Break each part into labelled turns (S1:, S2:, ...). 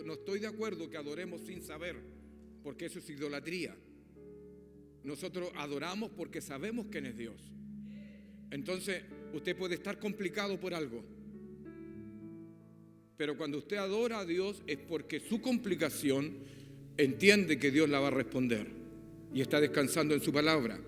S1: no estoy de acuerdo que adoremos sin saber, porque eso es idolatría. Nosotros adoramos porque sabemos quién es Dios. Entonces, usted puede estar complicado por algo, pero cuando usted adora a Dios es porque su complicación entiende que Dios la va a responder y está descansando en su palabra.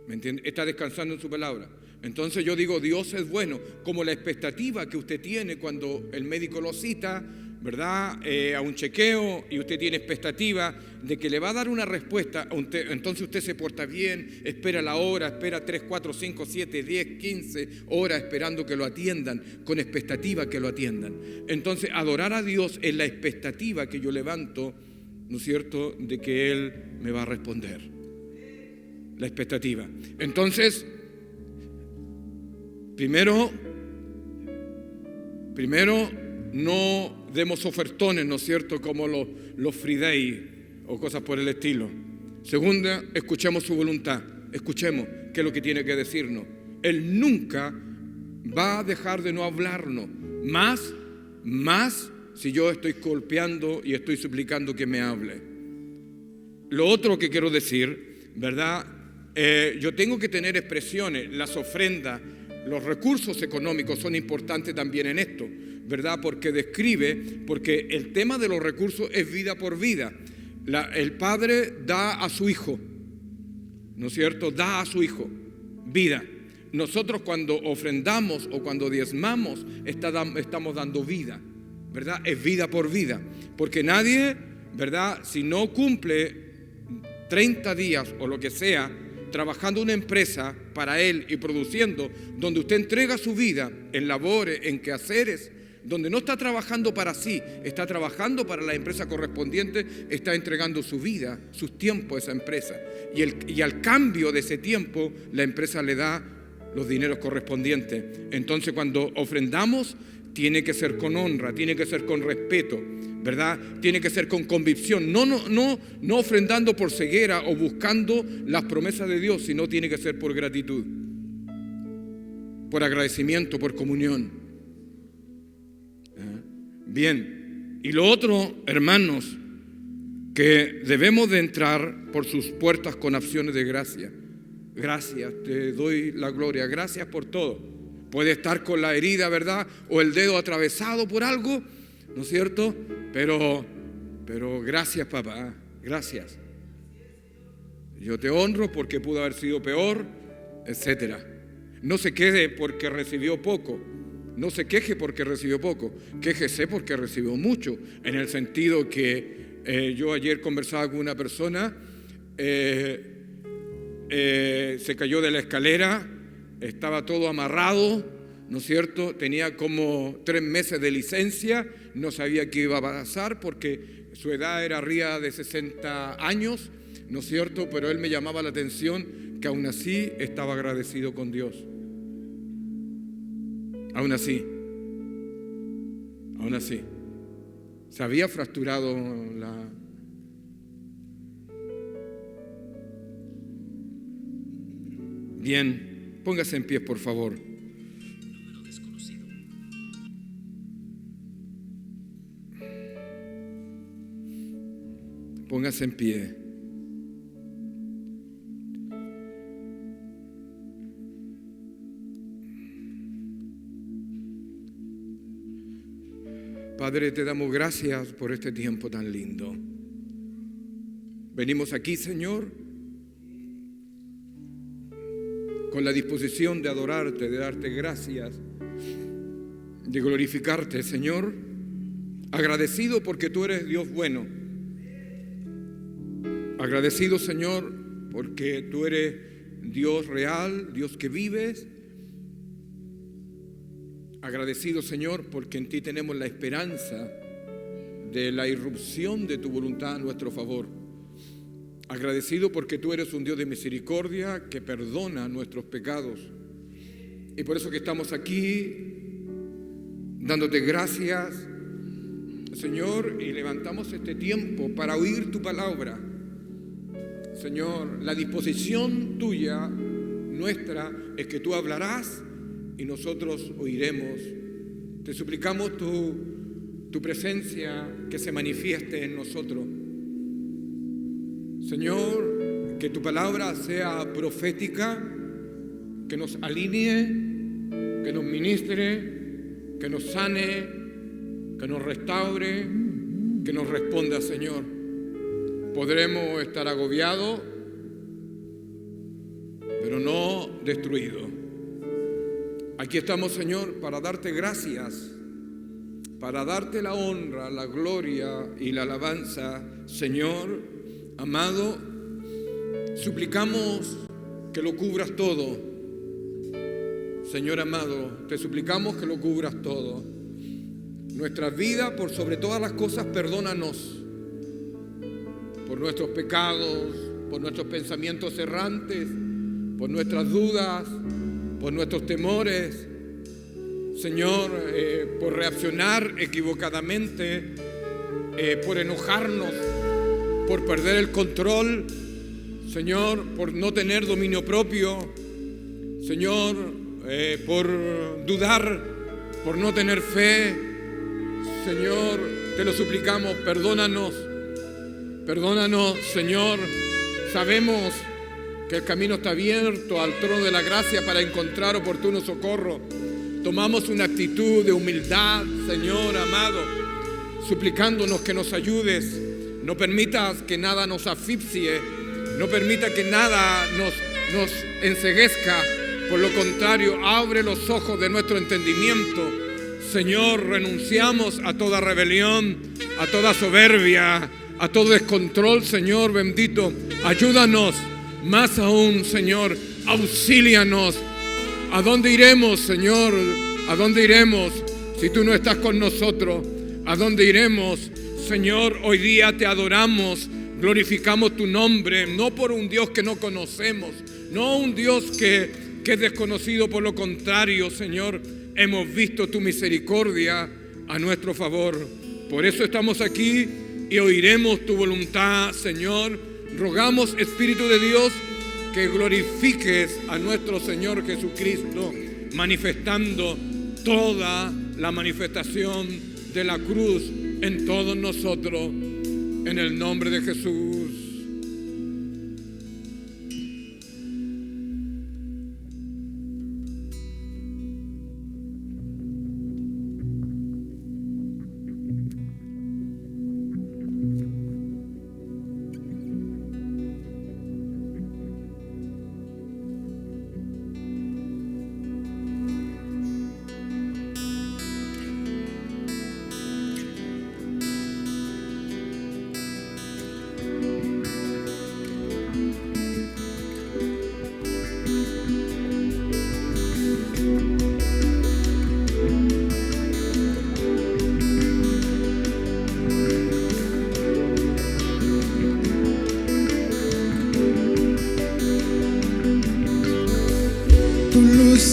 S1: ¿Me entiende? Está descansando en su palabra. Entonces yo digo, Dios es bueno, como la expectativa que usted tiene cuando el médico lo cita, ¿verdad? A un chequeo, y usted tiene expectativa de que le va a dar una respuesta. Entonces usted se porta bien, espera la hora, espera 3, 4, 5, 7, 10, 15 horas esperando que lo atiendan, con expectativa que lo atiendan. Entonces adorar a Dios es la expectativa que yo levanto, ¿no es cierto?, de que Él me va a responder. La expectativa. Entonces, primero, no demos ofertones, ¿no es cierto?, como los free day o cosas por el estilo. Segunda, escuchemos su voluntad. Escuchemos qué es lo que tiene que decirnos. Él nunca va a dejar de no hablarnos. Más si yo estoy golpeando y estoy suplicando que me hable. Lo otro que quiero decir, ¿verdad? Yo tengo que tener expresiones. Las ofrendas, los recursos económicos son importantes también en esto, ¿verdad? Porque el tema de los recursos es vida por vida. El padre da a su hijo, ¿no es cierto? Da a su hijo vida. Nosotros cuando ofrendamos o cuando diezmamos estamos dando vida, ¿verdad? Es vida por vida. Porque nadie, ¿verdad?, si no cumple 30 días o lo que sea, trabajando una empresa para él y produciendo, donde usted entrega su vida en labores, en quehaceres, donde no está trabajando para sí, está trabajando para la empresa correspondiente, está entregando su vida, sus tiempos a esa empresa. Y al cambio de ese tiempo, la empresa le da los dineros correspondientes. Entonces, cuando ofrendamos, tiene que ser con honra, tiene que ser con respeto, ¿verdad? Tiene que ser con convicción, no ofrendando por ceguera o buscando las promesas de Dios, sino tiene que ser por gratitud, por agradecimiento, por comunión. Bien, y lo otro, hermanos, que debemos de entrar por sus puertas con acciones de gracia. Gracias, te doy la gloria, gracias por todo. Puede estar con la herida, ¿verdad?, o el dedo atravesado por algo, ¿no es cierto? Pero gracias, papá, gracias. Yo te honro porque pudo haber sido peor, etcétera. No se quede porque recibió poco. No se queje porque recibió poco. Quéjese porque recibió mucho. En el sentido que yo ayer conversaba con una persona, se cayó de la escalera, estaba todo amarrado, ¿no es cierto? Tenía como 3 meses de licencia, no sabía qué iba a pasar porque su edad era arriba de 60 años, ¿no es cierto? Pero él me llamaba la atención que aún así estaba agradecido con Dios. Aún así. Se había fracturado la... Bien. Póngase en pie, por favor. Póngase en pie. Padre, te damos gracias por este tiempo tan lindo. Venimos aquí, Señor, con la disposición de adorarte, de darte gracias, de glorificarte, Señor, agradecido porque tú eres Dios bueno, agradecido, Señor, porque tú eres Dios real, Dios que vives, agradecido, Señor, porque en ti tenemos la esperanza de la irrupción de tu voluntad a nuestro favor. Agradecido porque tú eres un Dios de misericordia que perdona nuestros pecados. Y por eso que estamos aquí dándote gracias, Señor, y levantamos este tiempo para oír tu palabra. Señor, la disposición tuya, nuestra, es que tú hablarás y nosotros oiremos. Te suplicamos tu tu presencia que se manifieste en nosotros. Señor, que tu palabra sea profética, que nos alinee, que nos ministre, que nos sane, que nos restaure, que nos responda, Señor. Podremos estar agobiados, pero no destruidos. Aquí estamos, Señor, para darte gracias, para darte la honra, la gloria y la alabanza. Señor amado, suplicamos que lo cubras todo. Señor amado, te suplicamos que lo cubras todo. Nuestras vidas, por sobre todas las cosas, perdónanos por nuestros pecados, por nuestros pensamientos errantes, por nuestras dudas, por nuestros temores, Señor, por reaccionar equivocadamente, por enojarnos, por perder el control, Señor, por no tener dominio propio, Señor, por dudar, por no tener fe. Señor, te lo suplicamos, perdónanos, Señor. Sabemos que el camino está abierto al trono de la gracia para encontrar oportuno socorro. Tomamos una actitud de humildad, Señor amado, suplicándonos que nos ayudes. No permitas que nada nos asfixie, no permita que nada nos enceguezca. Por lo contrario, abre los ojos de nuestro entendimiento. Señor, renunciamos a toda rebelión, a toda soberbia, a todo descontrol, Señor bendito. Ayúdanos, más aún, Señor, auxílianos. ¿A dónde iremos, Señor? ¿A dónde iremos si tú no estás con nosotros? ¿A dónde iremos, Señor? Hoy día te adoramos, glorificamos tu nombre, no por un Dios que no conocemos, no un Dios que es desconocido. Por lo contrario, Señor, hemos visto tu misericordia a nuestro favor. Por eso estamos aquí y oiremos tu voluntad, Señor. Rogamos, Espíritu de Dios, que glorifiques a nuestro Señor Jesucristo, manifestando toda la manifestación de la cruz en todos nosotros, en el nombre de Jesús.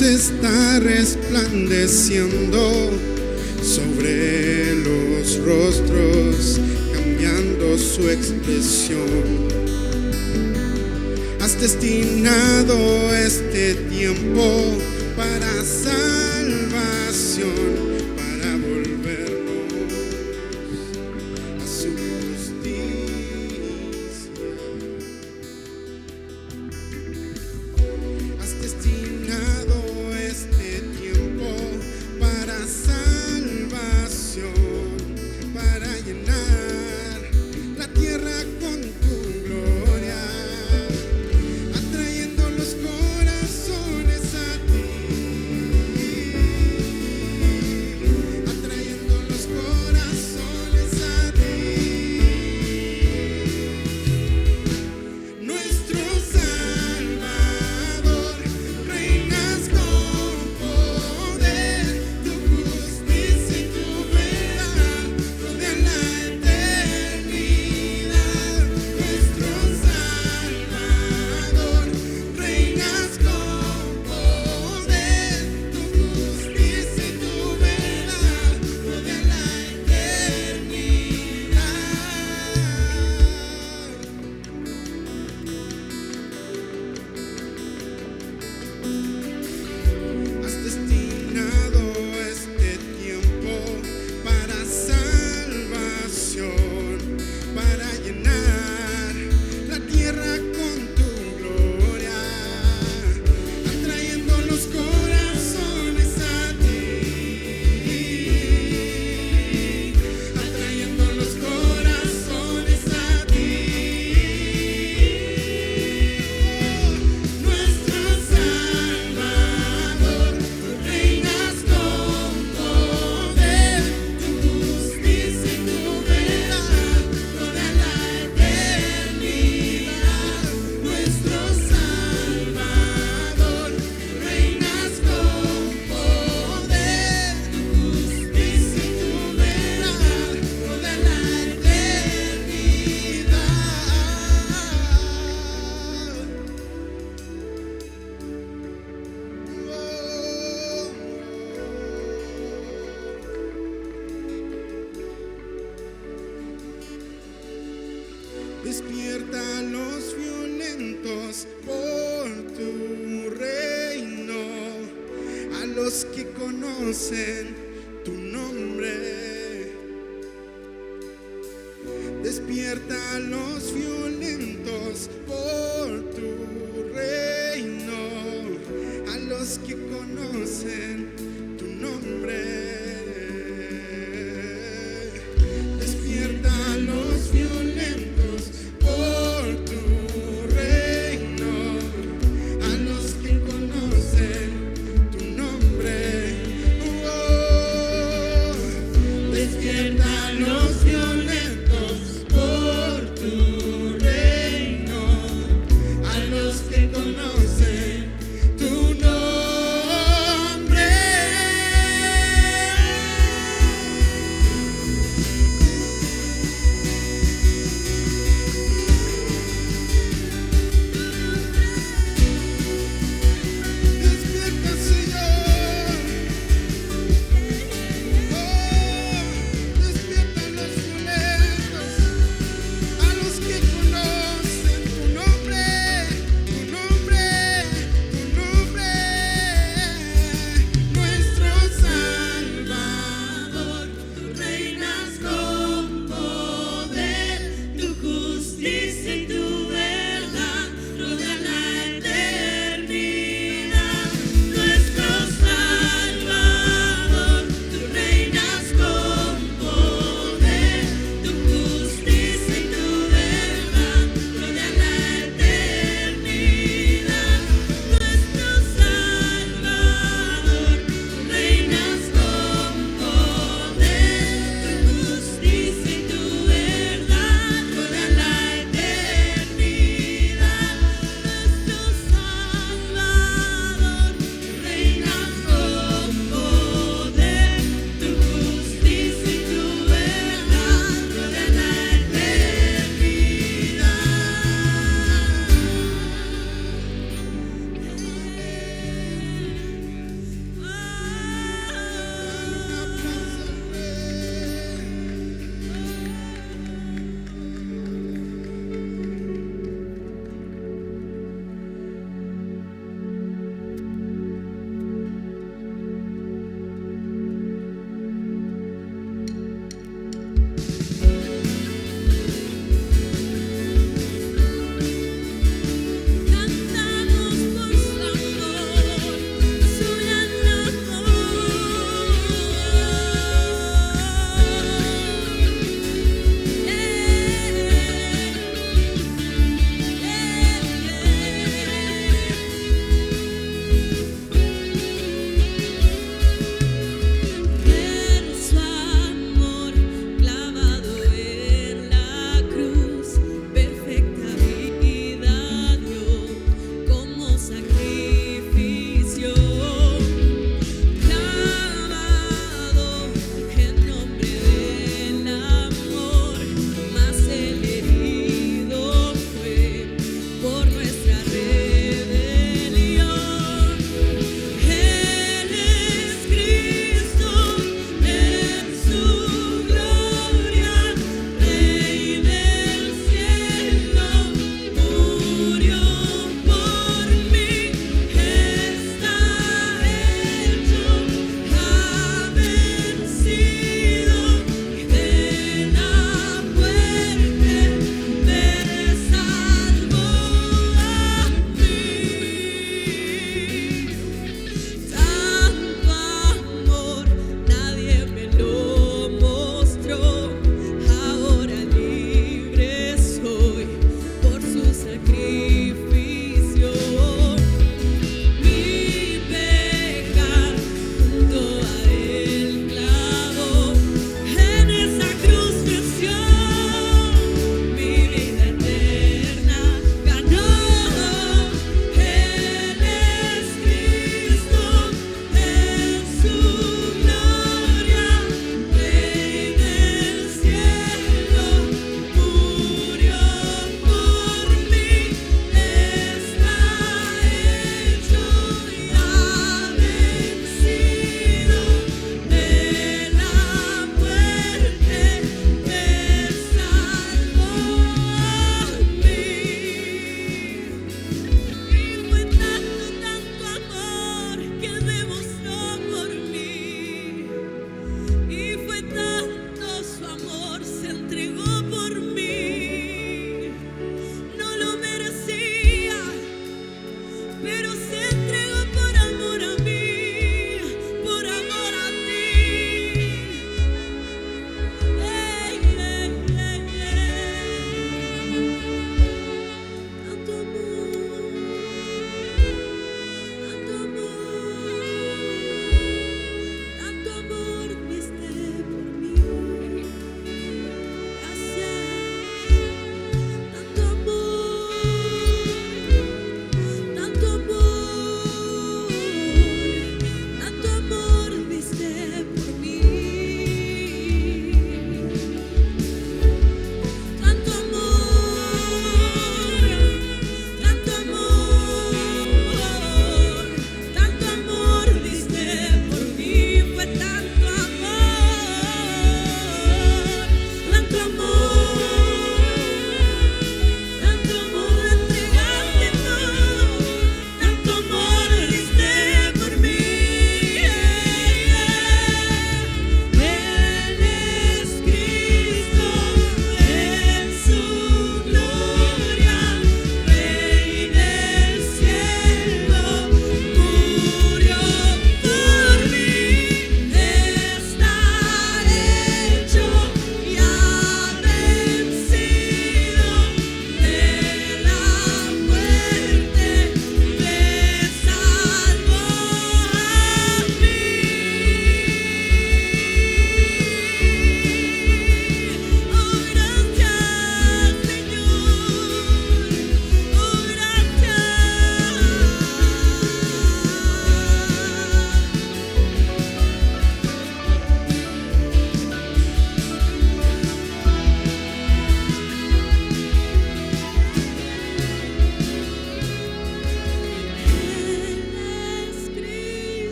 S2: Está resplandeciendo sobre los rostros, cambiando su expresión. Has destinado este tiempo para salvación, para volvernos a su justicia. Has destinado este tiempo para salvación, para llenar la tierra con tu gloria, atrayendo los corazones a ti. Despierta a los violentos por tu reino, a los que conocen tu nombre. Despierta a los violentos por tu reino, a los que conocen tu nombre. Despierta a los violentos por tu reino, a los que conocen tu nombre. Oh, despierta a los violentos por tu reino, a los que conocen tu nombre.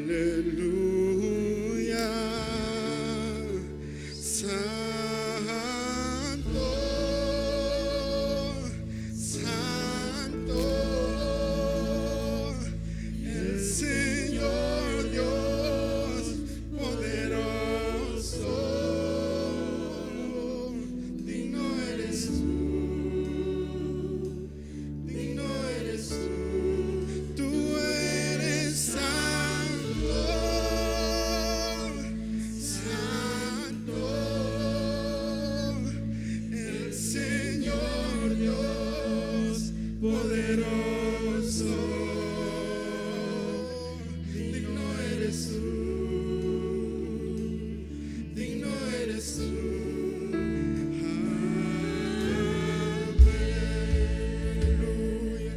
S2: Aleluya. Santo, santo, el Señor Dios poderoso. Digno eres tú, digno eres tú. Tú eres santo, santo, el Señor Dios poderoso. Digno eres tú, digno eres tú. Aleluya.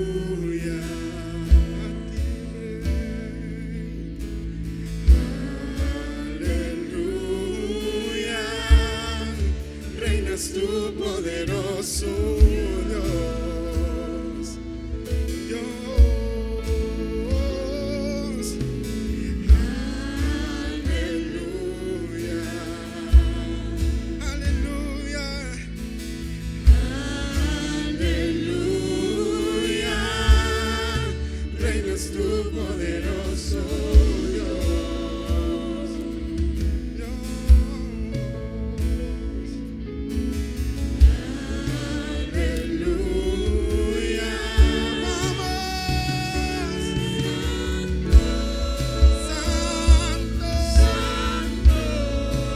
S2: Aleluya. Aleluya. Reinas tú, poderoso Dios. Dios. Aleluya. Aleluya. Aleluya. Reinas tú, poderoso Dios. Aleluya. Vamos. Santo, santo,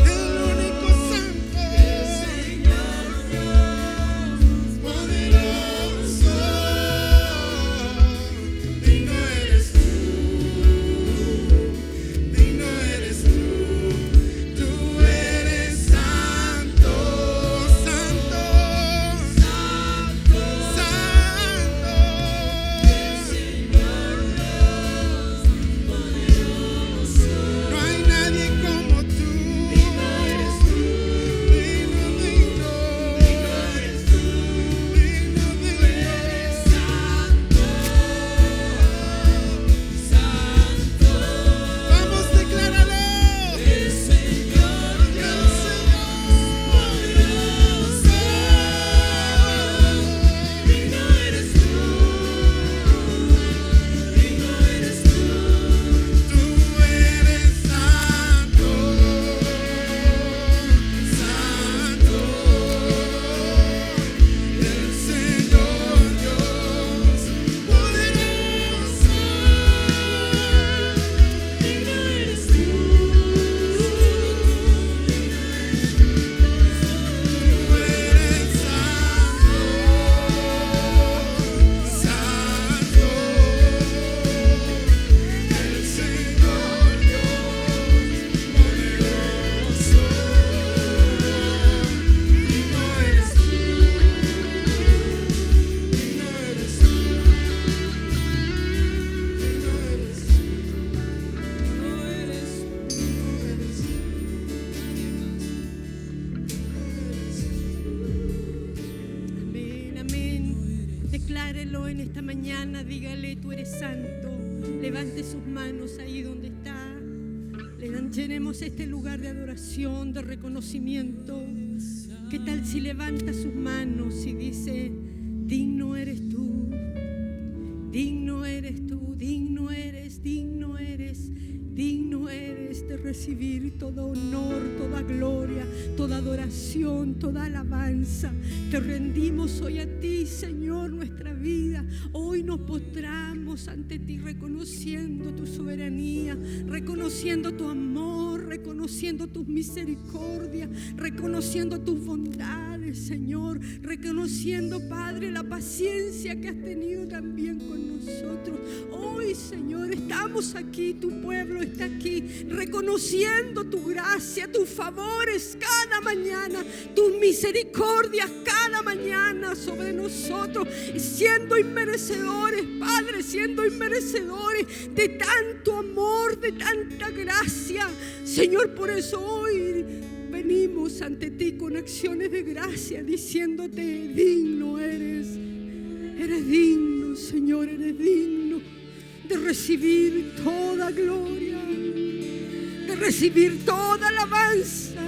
S2: el único santo, el Señor Dios poderoso. Digno eres tú, digno eres tú. Tú eres santo, santo, santo, santo, el Señor Dios poderoso. No hay nadie como tú. Digno eres tú, digno, digno, digno eres tú, digno, digno. Eres santo, santo. Vamos, decláralo. El Señor Dios poderoso. Digno eres tú, digno eres tú. Tú eres santo, santo, el Señor Dios poderoso. Digno eres tú, tú eres santo, santo, el Señor Dios poderoso. Digno eres tú, digno eres tú, digno eres tú,
S3: Amén, amén. Declárelo en esta mañana, dígale, tú eres santo. Levante sus manos ahí donde está. Llenemos este lugar de adoración, de reconocimiento. ¿Qué tal si levanta sus manos y dice, digno eres tú, digno eres tú, digno eres, digno eres, digno eres de recibir todo honor, toda gloria, toda adoración, toda alabanza? Te rendimos hoy a ti, Señor, nuestra vida. Hoy nos postramos ante ti reconociendo tu soberanía, reconociendo tu amor, reconociendo tus misericordias, reconociendo tus bondades, Señor, reconociendo, Padre, la paciencia que has tenido también con nosotros. Hoy, Señor, estamos aquí, tu pueblo está aquí, reconociendo tu gracia, tus favores cada mañana, tus misericordias cada mañana sobre nosotros, siendo inmerecedores, Padre, siendo inmerecedores de tanto amor, de tanta gracia. Señor, por eso hoy venimos ante ti con acciones de gracia, diciéndote: digno eres. Eres digno, Señor, eres digno de recibir toda gloria, de recibir toda alabanza,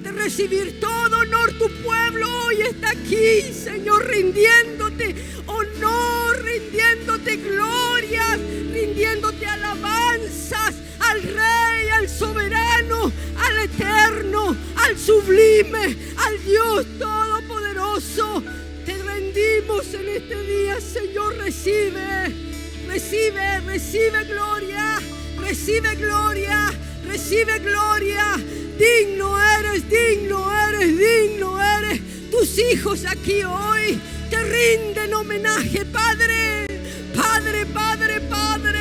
S3: de recibir todo honor. Tu pueblo hoy está aquí, Señor, rindiéndote honor, rindiéndote gloria, rindiéndote alabanzas al Rey, al soberano, al eterno, al sublime, al Dios todopoderoso. Te rendimos en este día, Señor. Recibe gloria, recibe gloria, recibe gloria. Digno eres, digno eres, digno eres. Tus hijos aquí hoy te rinden homenaje, Padre, Padre, Padre, Padre.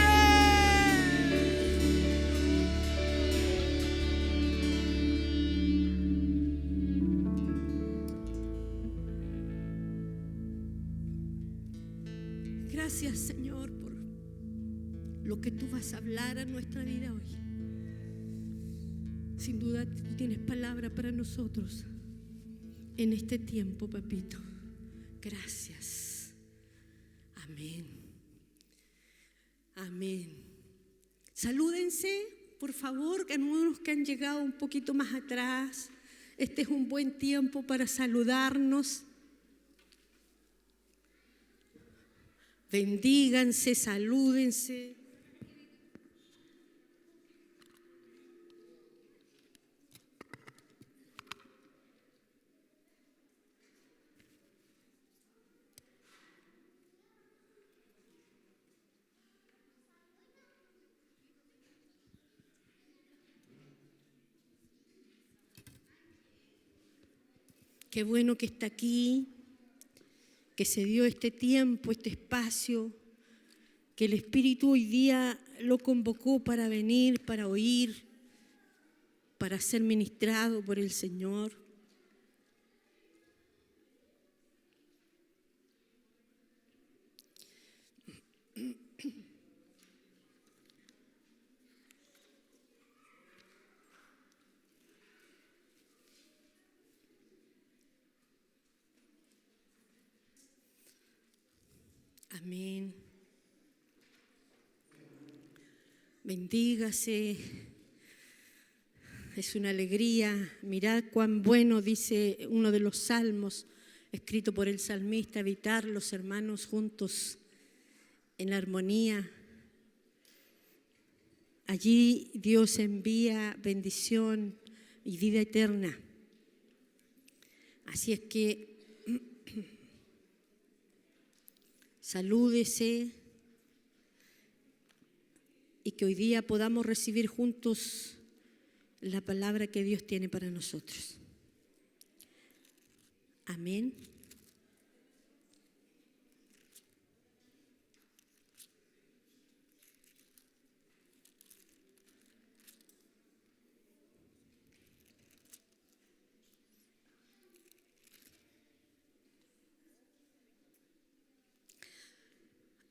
S3: Gracias, Señor, por lo que tú vas a hablar a nuestra vida hoy. Sin duda tú tienes palabra para nosotros en este tiempo, papito. Gracias. Amén. Amén. Salúdense, por favor, que algunos que han llegado un poquito más atrás. Este es un buen tiempo para saludarnos. Bendíganse, salúdense. Qué bueno que está aquí, que se dio este tiempo, este espacio, que el Espíritu hoy día lo convocó para venir, para oír, para ser ministrado por el Señor. Amén. Bendígase. Es una alegría. Mirad cuán bueno, dice uno de los salmos, escrito por el salmista: habitar los hermanos juntos en la armonía. Allí Dios envía bendición y vida eterna. Así es que salúdese y que hoy día podamos recibir juntos la palabra que Dios tiene para nosotros. Amén.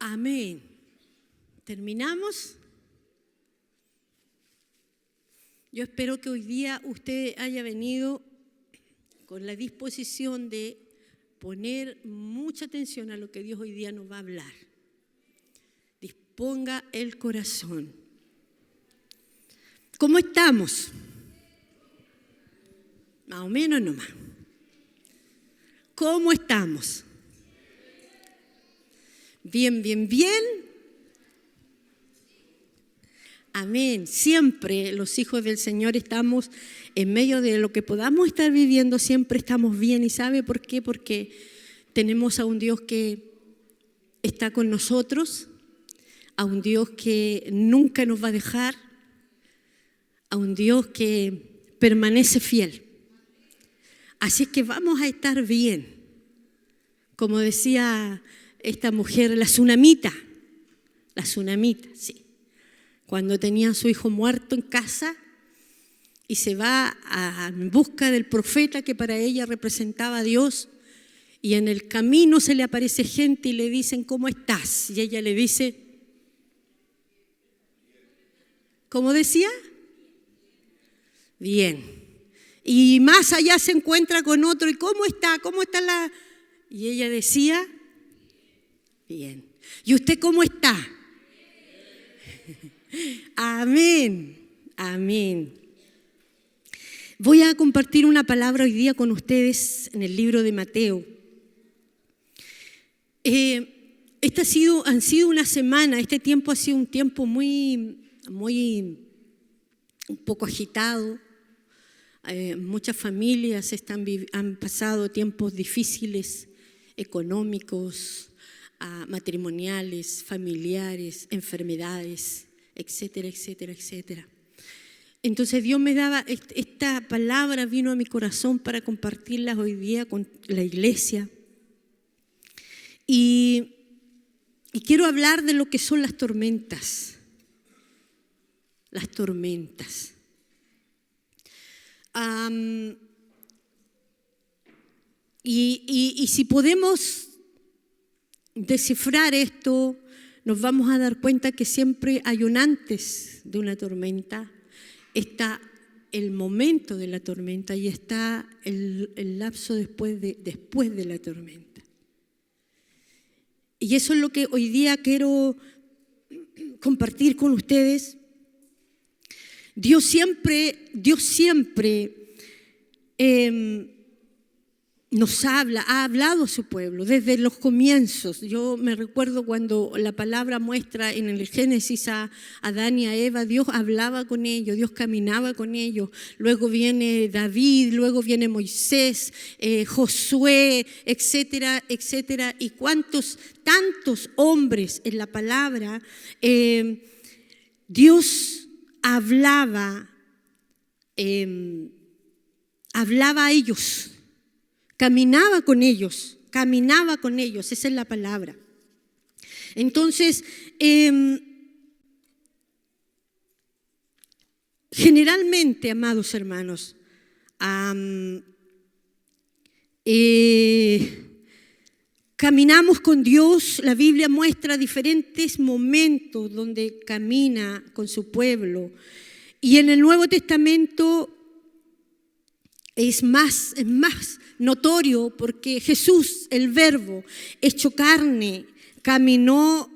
S3: Amén. ¿Terminamos? Yo espero que hoy día usted haya venido con la disposición de poner mucha atención a lo que Dios hoy día nos va a hablar. Disponga el corazón. ¿Cómo estamos? Más o menos nomás. ¿Cómo estamos? Bien, bien, bien. Amén. Siempre los hijos del Señor estamos en medio de lo que podamos estar viviendo, siempre estamos bien. ¿Y sabe por qué? Porque tenemos a un Dios que está con nosotros, a un Dios que nunca nos va a dejar, a un Dios que permanece fiel. Así es que vamos a estar bien. Como decía esta mujer, la tsunamita, sí. Cuando tenía a su hijo muerto en casa y se va en busca del profeta que para ella representaba a Dios, y en el camino se le aparece gente y le dicen: ¿cómo estás? Y ella le dice, ¿cómo decía? Bien. y más allá se encuentra con otro. ¿Y cómo está? ¿Cómo está la...? Y ella decía, bien. ¿Y usted cómo está? Amén, amén. Voy a compartir una palabra hoy día con ustedes en el libro de Mateo. Han sido una semana, este tiempo ha sido un tiempo un poco agitado. Muchas familias han pasado tiempos difíciles, económicos, matrimoniales, familiares, enfermedades, etcétera, etcétera, etcétera. Entonces Dios me daba, esta palabra vino a mi corazón para compartirla hoy día con la iglesia. Y quiero hablar de lo que son las tormentas. Las tormentas. Y si podemos descifrar esto, nos vamos a dar cuenta que siempre hay un antes de una tormenta, está el momento de la tormenta y está el lapso después de la tormenta. Y eso es lo que hoy día quiero compartir con ustedes. Dios siempre nos ha hablado a su pueblo desde los comienzos. Yo me recuerdo cuando la palabra muestra en el Génesis a Adán y a Eva, Dios hablaba con ellos, Dios caminaba con ellos. Luego viene David, luego viene Moisés, Josué, etcétera, etcétera. Y tantos hombres en la palabra, Dios hablaba a ellos. Caminaba con ellos, esa es la palabra. Entonces, generalmente, amados hermanos, caminamos con Dios. La Biblia muestra diferentes momentos donde camina con su pueblo. Y en el Nuevo Testamento es más notorio porque Jesús, el Verbo, hecho carne, caminó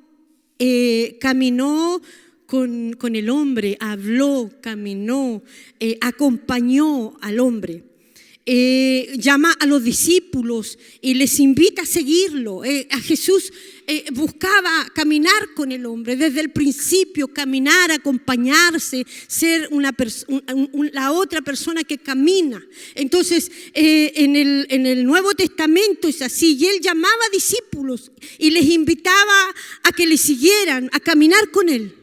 S3: con el hombre, habló, caminó, acompañó al hombre. Llama a los discípulos y les invita a seguirlo. A Jesús buscaba caminar con el hombre desde el principio, caminar, acompañarse, ser la otra persona que camina. Entonces, en el Nuevo Testamento es así, y él llamaba discípulos y les invitaba a que le siguieran, a caminar con él.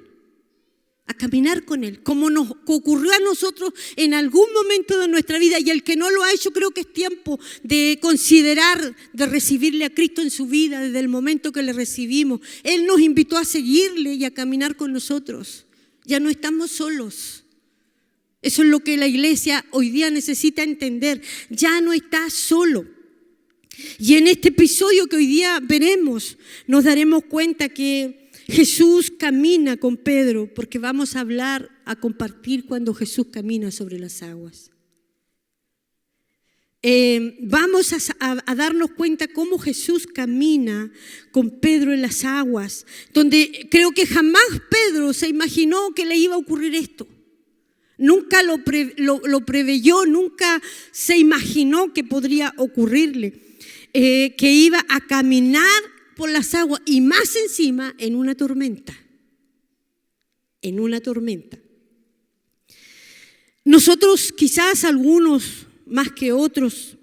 S3: Como nos ocurrió a nosotros en algún momento de nuestra vida, y el que no lo ha hecho, creo que es tiempo de considerar, de recibirle a Cristo en su vida desde el momento que le recibimos. Él nos invitó a seguirle y a caminar con nosotros. Ya no estamos solos. Eso es lo que la iglesia hoy día necesita entender. Ya no está solo. Y en este episodio que hoy día veremos, nos daremos cuenta que Jesús camina con Pedro, porque vamos a compartir cuando Jesús camina sobre las aguas. Vamos a darnos cuenta cómo Jesús camina con Pedro en las aguas, donde creo que jamás Pedro se imaginó que le iba a ocurrir esto. Nunca lo preveyó, nunca se imaginó que podría ocurrirle, que iba a caminar por las aguas y más encima en una tormenta. Nosotros, quizás algunos más que otros,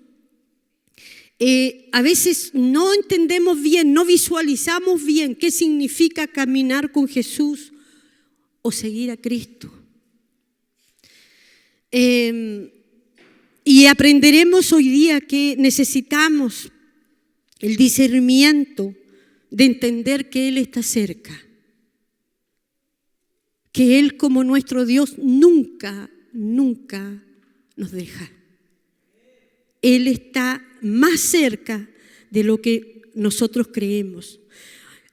S3: a veces no entendemos bien, no visualizamos bien qué significa caminar con Jesús o seguir a Cristo. Y aprenderemos hoy día que necesitamos el discernimiento de entender que Él está cerca, que Él, como nuestro Dios, nunca nos deja. Él está más cerca de lo que nosotros creemos.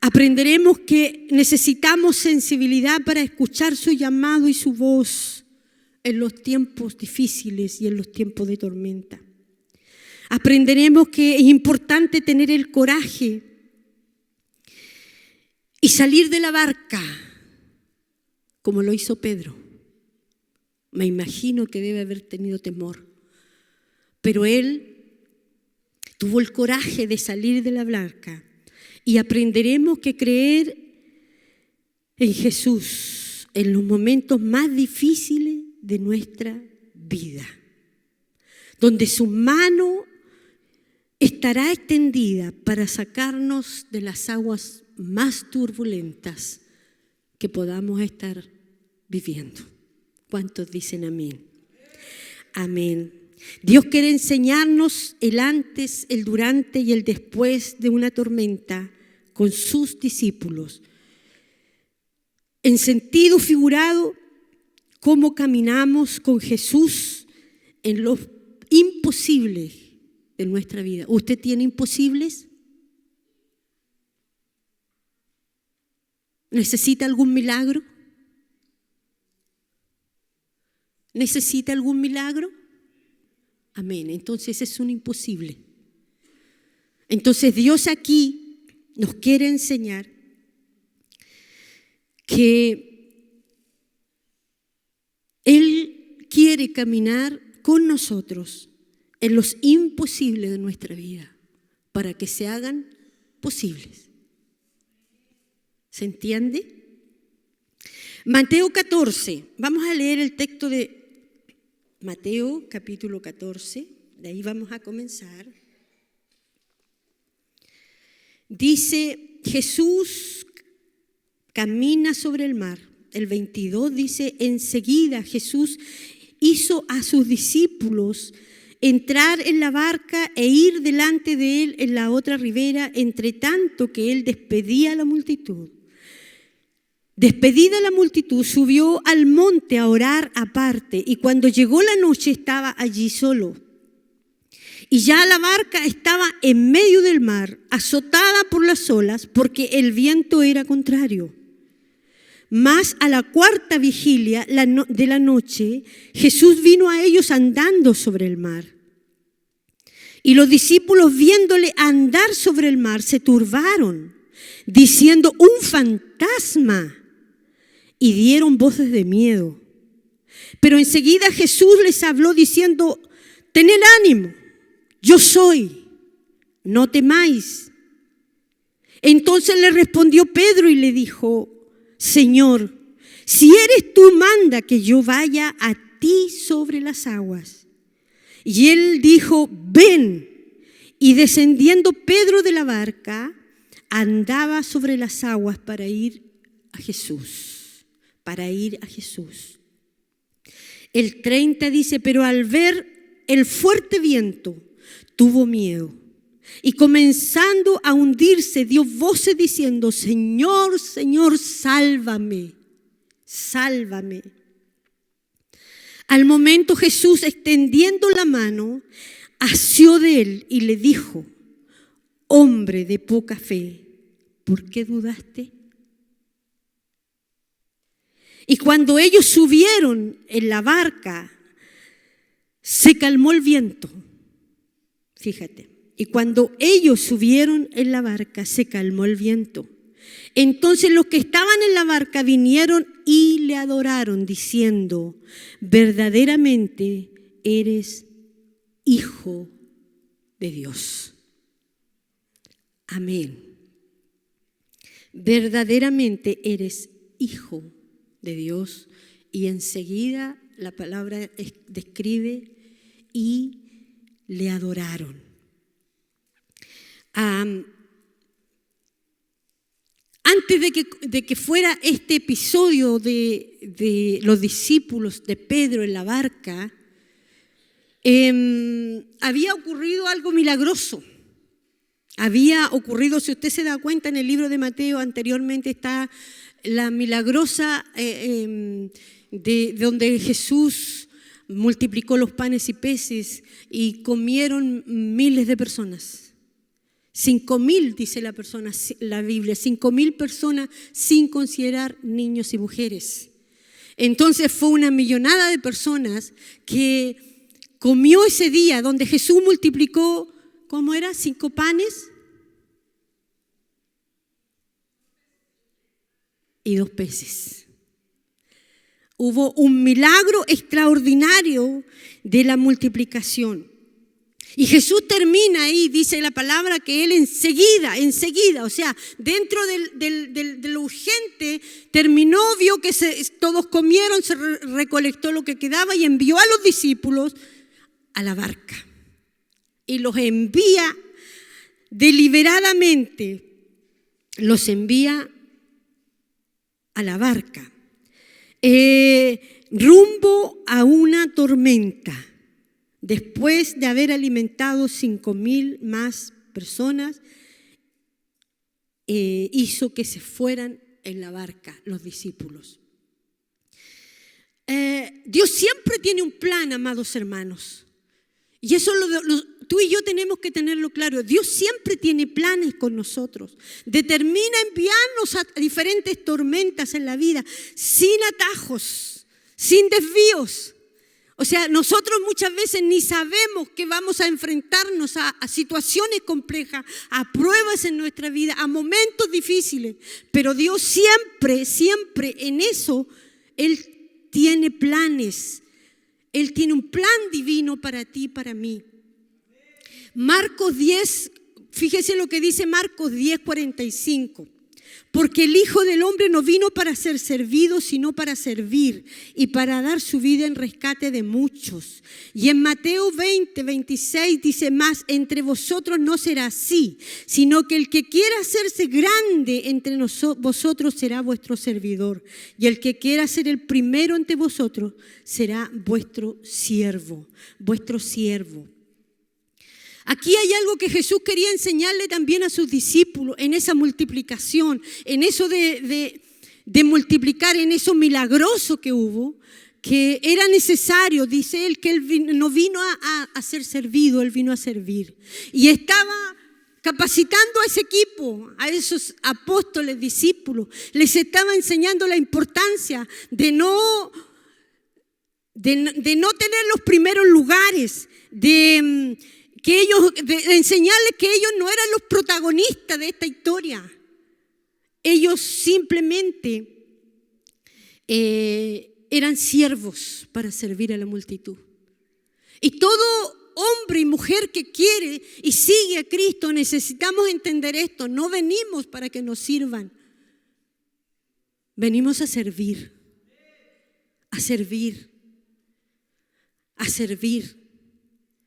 S3: Aprenderemos que necesitamos sensibilidad para escuchar su llamado y su voz en los tiempos difíciles y en los tiempos de tormenta. Aprenderemos que es importante tener el coraje y salir de la barca, como lo hizo Pedro. Me imagino que debe haber tenido temor, pero él tuvo el coraje de salir de la barca, y aprenderemos que creer en Jesús en los momentos más difíciles de nuestra vida, donde su mano estará extendida para sacarnos de las aguas más turbulentas que podamos estar viviendo. ¿Cuántos dicen amén? Amén. Dios quiere enseñarnos el antes, el durante y el después de una tormenta con sus discípulos. En sentido figurado, cómo caminamos con Jesús en los imposibles de nuestra vida. ¿Usted tiene imposibles? ¿Necesita algún milagro? ¿Necesita algún milagro? Amén. Entonces es un imposible. Entonces Dios aquí nos quiere enseñar que Él quiere caminar con nosotros en los imposibles de nuestra vida para que se hagan posibles. ¿Se entiende? Mateo 14. Vamos a leer el texto de Mateo capítulo 14. De ahí vamos a comenzar. Dice, Jesús camina sobre el mar. El 22 dice, enseguida Jesús hizo a sus discípulos entrar en la barca e ir delante de él en la otra ribera, entre tanto que él despedía a la multitud. Despedida la multitud, subió al monte a orar aparte, y cuando llegó la noche estaba allí solo. Y ya la barca estaba en medio del mar, azotada por las olas, porque el viento era contrario. Mas a la cuarta vigilia de la noche, Jesús vino a ellos andando sobre el mar. Y los discípulos, viéndole andar sobre el mar, se turbaron, diciendo, un fantasma, y dieron voces de miedo. Pero enseguida Jesús les habló diciendo, tened ánimo, yo soy, no temáis. Entonces le respondió Pedro y le dijo, Señor, si eres tú, manda que yo vaya a ti sobre las aguas. Y él dijo, ven. Y descendiendo Pedro de la barca, andaba sobre las aguas para ir a Jesús. El 30 dice, pero al ver el fuerte viento, tuvo miedo. Y comenzando a hundirse, dio voces diciendo, Señor, Señor, sálvame, sálvame. Al momento Jesús, extendiendo la mano, asió de él y le dijo, hombre de poca fe, ¿por qué dudaste? Y cuando ellos subieron en la barca, se calmó el viento. Fíjate. Y cuando ellos subieron en la barca, se calmó el viento. Entonces los que estaban en la barca vinieron y le adoraron, diciendo, verdaderamente eres Hijo de Dios. Amén. Verdaderamente eres Hijo de Dios. Y enseguida la palabra describe y le adoraron. Antes de que fuera este episodio de los discípulos de Pedro en la barca, había ocurrido algo milagroso. Había ocurrido, si usted se da cuenta, en el libro de Mateo anteriormente está la milagrosa de donde Jesús multiplicó los panes y peces y comieron miles de personas. 5,000 dice la Biblia, 5,000 personas sin considerar niños y mujeres. Entonces fue una millonada de personas que comió ese día donde Jesús multiplicó, ¿cómo era? 5 panes y 2 peces. Hubo un milagro extraordinario de la multiplicación. Y Jesús termina ahí, dice la palabra, que Él enseguida, o sea, dentro de lo urgente, terminó, vio que todos comieron, se recolectó lo que quedaba y envió a los discípulos a la barca. Y los envía deliberadamente, los envía a la barca, rumbo a una tormenta. Después de haber alimentado 5,000 más personas, hizo que se fueran en la barca los discípulos. Dios siempre tiene un plan, amados hermanos. Y eso tú y yo tenemos que tenerlo claro. Dios siempre tiene planes con nosotros. Determina enviarnos a diferentes tormentas en la vida, sin atajos, sin desvíos. O sea, nosotros muchas veces ni sabemos que vamos a enfrentarnos a situaciones complejas, a pruebas en nuestra vida, a momentos difíciles. Pero Dios siempre en eso, Él tiene planes. Él tiene un plan divino para ti y para mí. Marcos 10, fíjese lo que dice Marcos 10:45. Porque el Hijo del Hombre no vino para ser servido, sino para servir y para dar su vida en rescate de muchos. Y en Mateo 20:26 dice más, entre vosotros no será así, sino que el que quiera hacerse grande entre vosotros será vuestro servidor. Y el que quiera ser el primero entre vosotros será vuestro siervo, Aquí hay algo que Jesús quería enseñarle también a sus discípulos en esa multiplicación, en eso de multiplicar, en eso milagroso que hubo, que era necesario, dice él, que él no vino a ser servido, él vino a servir. Y estaba capacitando a ese equipo, a esos apóstoles, discípulos, les estaba enseñando la importancia de no tener los primeros lugares, de enseñarles que ellos no eran los protagonistas de esta historia. Ellos simplemente eran siervos para servir a la multitud. Y todo hombre y mujer que quiere y sigue a Cristo necesitamos entender esto. No venimos para que nos sirvan. Venimos a servir. A servir. A servir.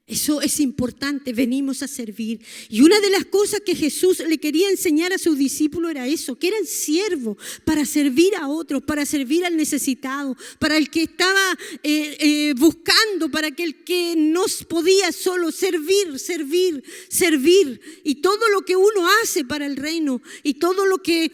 S3: Eso es importante, venimos a servir. Y una de las cosas que Jesús le quería enseñar a sus discípulos era eso, que eran siervos para servir a otros, para servir al necesitado, para el que estaba buscando, para el que no podía solo servir. Y todo lo que uno hace para el reino y todo lo que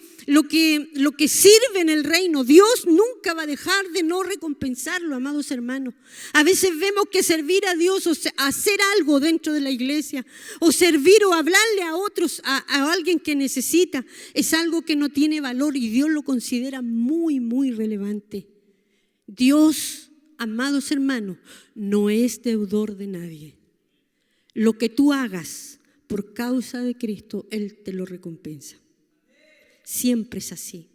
S3: sirve en el reino, Dios nunca va a dejar de no recompensarlo, amados hermanos. A veces vemos que servir a Dios o hacer algo dentro de la iglesia o servir o hablarle a otros, a alguien que necesita, es algo que no tiene valor y Dios lo considera muy, muy relevante. Dios, amados hermanos, no es deudor de nadie. Lo que tú hagas por causa de Cristo, Él te lo recompensa. Siempre es así.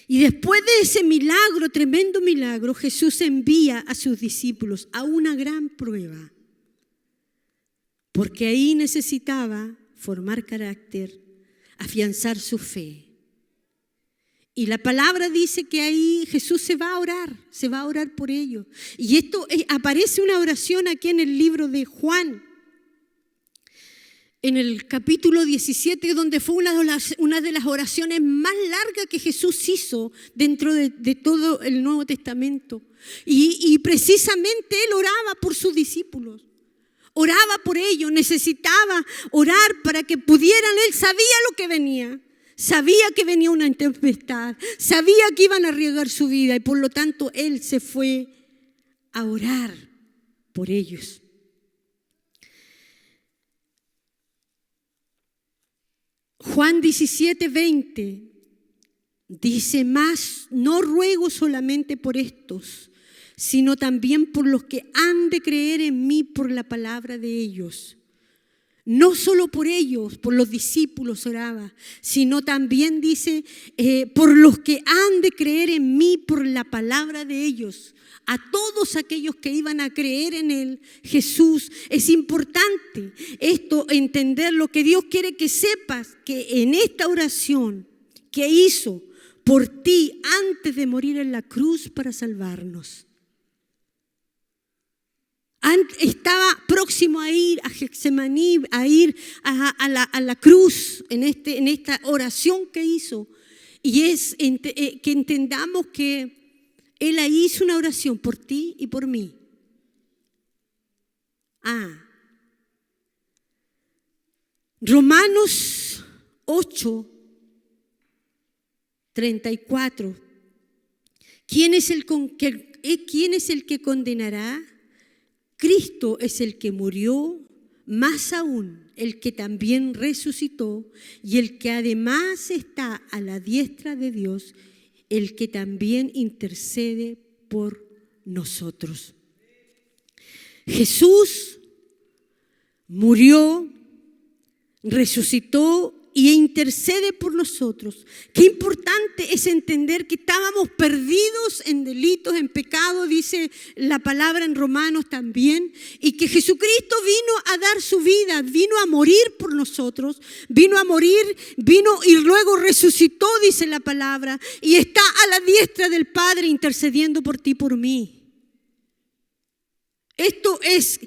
S3: Y después de ese milagro, tremendo milagro, Jesús envía a sus discípulos a una gran prueba. Porque ahí necesitaba formar carácter, afianzar su fe. Y la palabra dice que ahí Jesús se va a orar por ellos. Y esto aparece una oración aquí en el libro de Juan, en el capítulo 17, donde fue una de las oraciones más largas que Jesús hizo dentro de todo el Nuevo Testamento. Y precisamente Él oraba por sus discípulos. Oraba por ellos, necesitaba orar para que pudieran. Él sabía lo que venía. Sabía que venía una tempestad. Sabía que iban a arriesgar su vida. Y por lo tanto, Él se fue a orar por ellos. Juan 17:20 Dice más, no ruego solamente por estos, sino también por los que han de creer en mí por la palabra de ellos. No solo por ellos, por los discípulos oraba, sino también dice, por los que han de creer en mí por la palabra de ellos. A todos aquellos que iban a creer en él, Jesús. Es importante esto, entender lo que Dios quiere que sepas, que en esta oración que hizo por ti antes de morir en la cruz para salvarnos, estaba próximo a ir a Getsemaní, a ir a la cruz en esta oración que hizo. Y es que entendamos que Él ahí hizo una oración por ti y por mí. Romanos 8:34. ¿Quién es el que condenará? Cristo es el que murió, más aún el que también resucitó y el que además está a la diestra de Dios, el que también intercede por nosotros. Jesús murió, resucitó y intercede por nosotros. Qué importante es entender que estábamos perdidos en delitos, en pecado, dice la palabra en Romanos también, y que Jesucristo vino a dar su vida, vino a morir por nosotros, vino y luego resucitó, dice la palabra, y está a la diestra del Padre intercediendo por ti y por mí. Esto es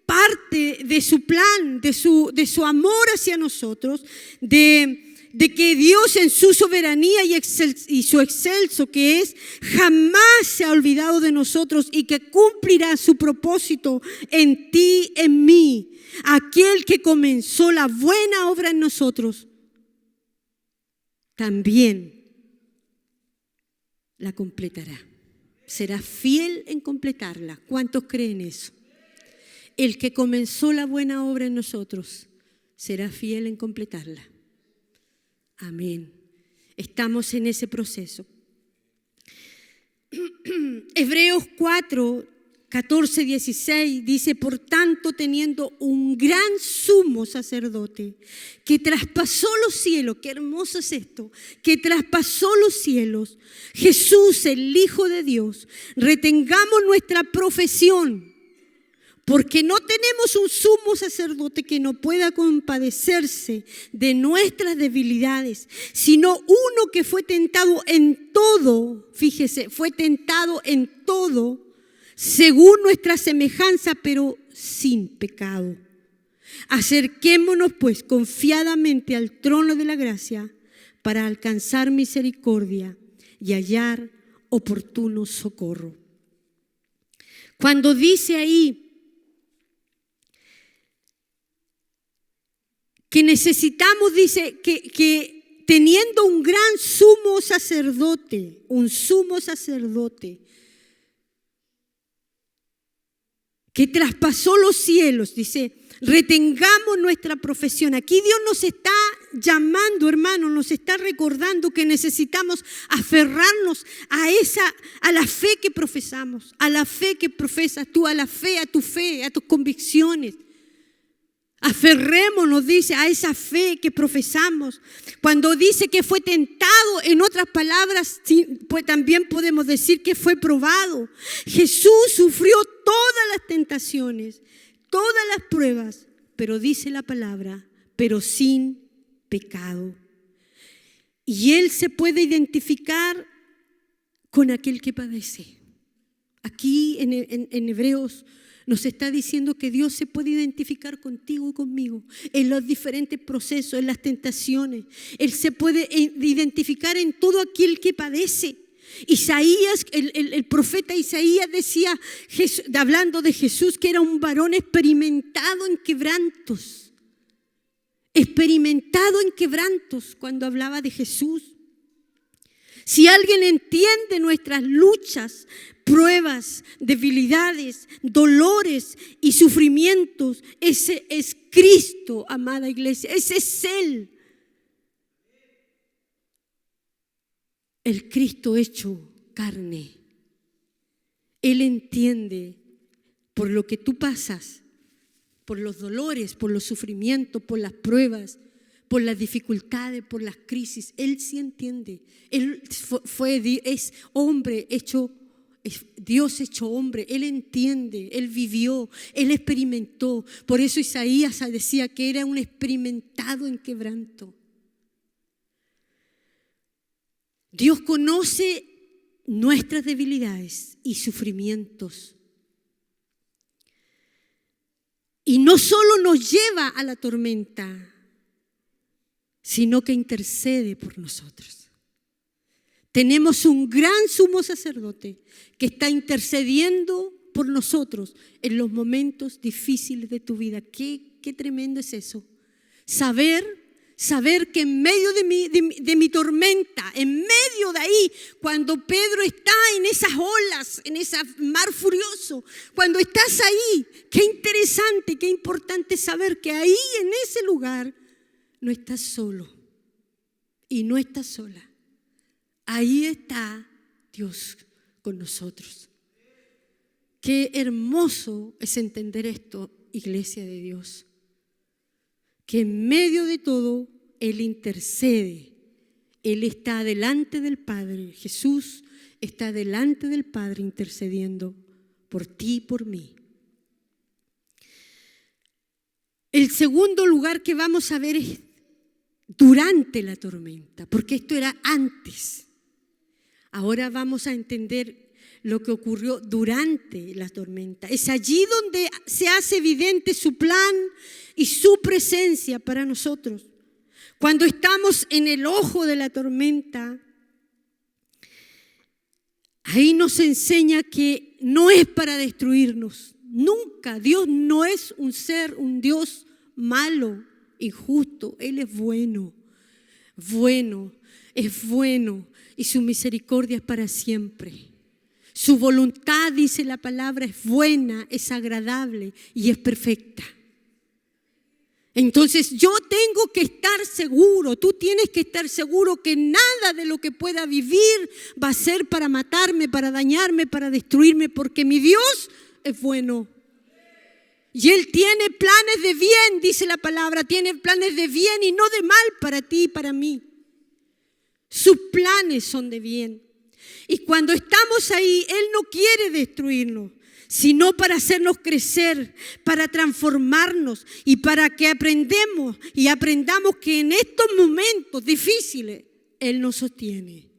S3: parte de su plan, de su amor hacia nosotros, de que Dios en su soberanía y su excelso que es, jamás se ha olvidado de nosotros y que cumplirá su propósito en ti, en mí. Aquel que comenzó la buena obra en nosotros, también la completará. Será fiel en completarla. ¿Cuántos creen eso? El que comenzó la buena obra en nosotros será fiel en completarla. Amén. Estamos en ese proceso. Hebreos 4:14-16 dice: por tanto, teniendo un gran sumo sacerdote que traspasó los cielos, qué hermoso es esto, que traspasó los cielos, Jesús, el Hijo de Dios, retengamos nuestra profesión. Porque no tenemos un sumo sacerdote que no pueda compadecerse de nuestras debilidades, sino uno que fue tentado en todo, fíjese, fue tentado en todo, según nuestra semejanza, pero sin pecado. Acerquémonos pues confiadamente al trono de la gracia para alcanzar misericordia y hallar oportuno socorro. Cuando dice ahí que necesitamos, dice que teniendo un gran sumo sacerdote que traspasó los cielos, dice, retengamos nuestra profesión. Aquí Dios nos está llamando, hermanos, nos está recordando que necesitamos aferrarnos a la fe que profesamos, a la fe que profesas tú, a la fe, a tu fe, a tus convicciones. Aferrémonos, dice, a esa fe que profesamos. Cuando dice que fue tentado, en otras palabras, pues también podemos decir que fue probado. Jesús sufrió todas las tentaciones, todas las pruebas, pero dice la palabra, pero sin pecado. Y Él se puede identificar con aquel que padece. Aquí en Hebreos nos está diciendo que Dios se puede identificar contigo y conmigo en los diferentes procesos, en las tentaciones. Él se puede identificar en todo aquel que padece. Isaías, el profeta Isaías decía, hablando de Jesús, que era un varón experimentado en quebrantos. Experimentado en quebrantos cuando hablaba de Jesús. Si alguien entiende nuestras luchas, pruebas, debilidades, dolores y sufrimientos, ese es Cristo, amada iglesia, ese es Él. el Cristo hecho carne. Él entiende por lo que tú pasas, por los dolores, por los sufrimientos, por las pruebas, por las dificultades, por las crisis. Él sí entiende. Él es hombre hecho, es Dios hecho hombre. Él entiende, Él vivió, Él experimentó. Por eso Isaías decía que era un experimentado en quebranto. Dios conoce nuestras debilidades y sufrimientos. Y no solo nos lleva a la tormenta, sino que intercede por nosotros. Tenemos un gran sumo sacerdote que está intercediendo por nosotros en los momentos difíciles de tu vida. Qué tremendo es eso. Saber que en medio de mi tormenta, en medio de ahí, cuando Pedro está en esas olas, en ese mar furioso, cuando estás ahí, qué interesante, qué importante saber que ahí en ese lugar no estás solo y no estás sola. Ahí está Dios con nosotros. Qué hermoso es entender esto, iglesia de Dios. Que en medio de todo Él intercede. Él está delante del Padre. Jesús está delante del Padre intercediendo por ti y por mí. El segundo lugar que vamos a ver es durante la tormenta, porque esto era antes. Ahora vamos a entender lo que ocurrió durante la tormenta. Es allí donde se hace evidente su plan y su presencia para nosotros. Cuando estamos en el ojo de la tormenta, ahí nos enseña que no es para destruirnos. Nunca. Dios no es un Dios malo, injusto. Él es bueno, es bueno y su misericordia es para siempre. Su voluntad, dice la palabra, es buena, es agradable y es perfecta. Entonces yo tengo que estar seguro, tú tienes que estar seguro que nada de lo que pueda vivir va a ser para matarme, para dañarme, para destruirme, porque mi Dios es bueno. Y Él tiene planes de bien, dice la palabra, tiene planes de bien y no de mal para ti y para mí. Sus planes son de bien. Y cuando estamos ahí, Él no quiere destruirnos, sino para hacernos crecer, para transformarnos y para que aprendamos que en estos momentos difíciles Él nos sostiene.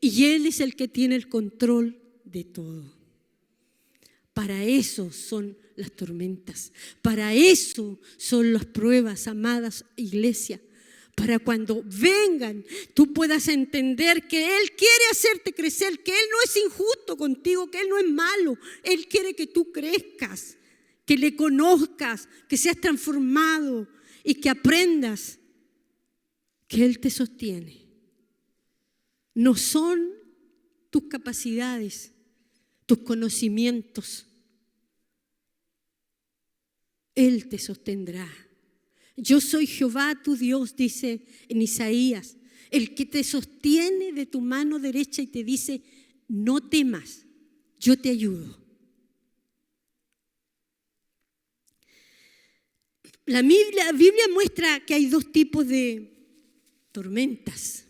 S3: Y Él es el que tiene el control de todo. Para eso son las tormentas, para eso son las pruebas, amadas iglesia. Para cuando vengan, tú puedas entender que Él quiere hacerte crecer, que Él no es injusto contigo, que Él no es malo. Él quiere que tú crezcas, que le conozcas, que seas transformado y que aprendas que Él te sostiene. No son tus capacidades, tus conocimientos. Él te sostendrá. Yo soy Jehová tu Dios, dice en Isaías, el que te sostiene de tu mano derecha y te dice, no temas, yo te ayudo. La Biblia muestra que hay dos tipos de tormentas.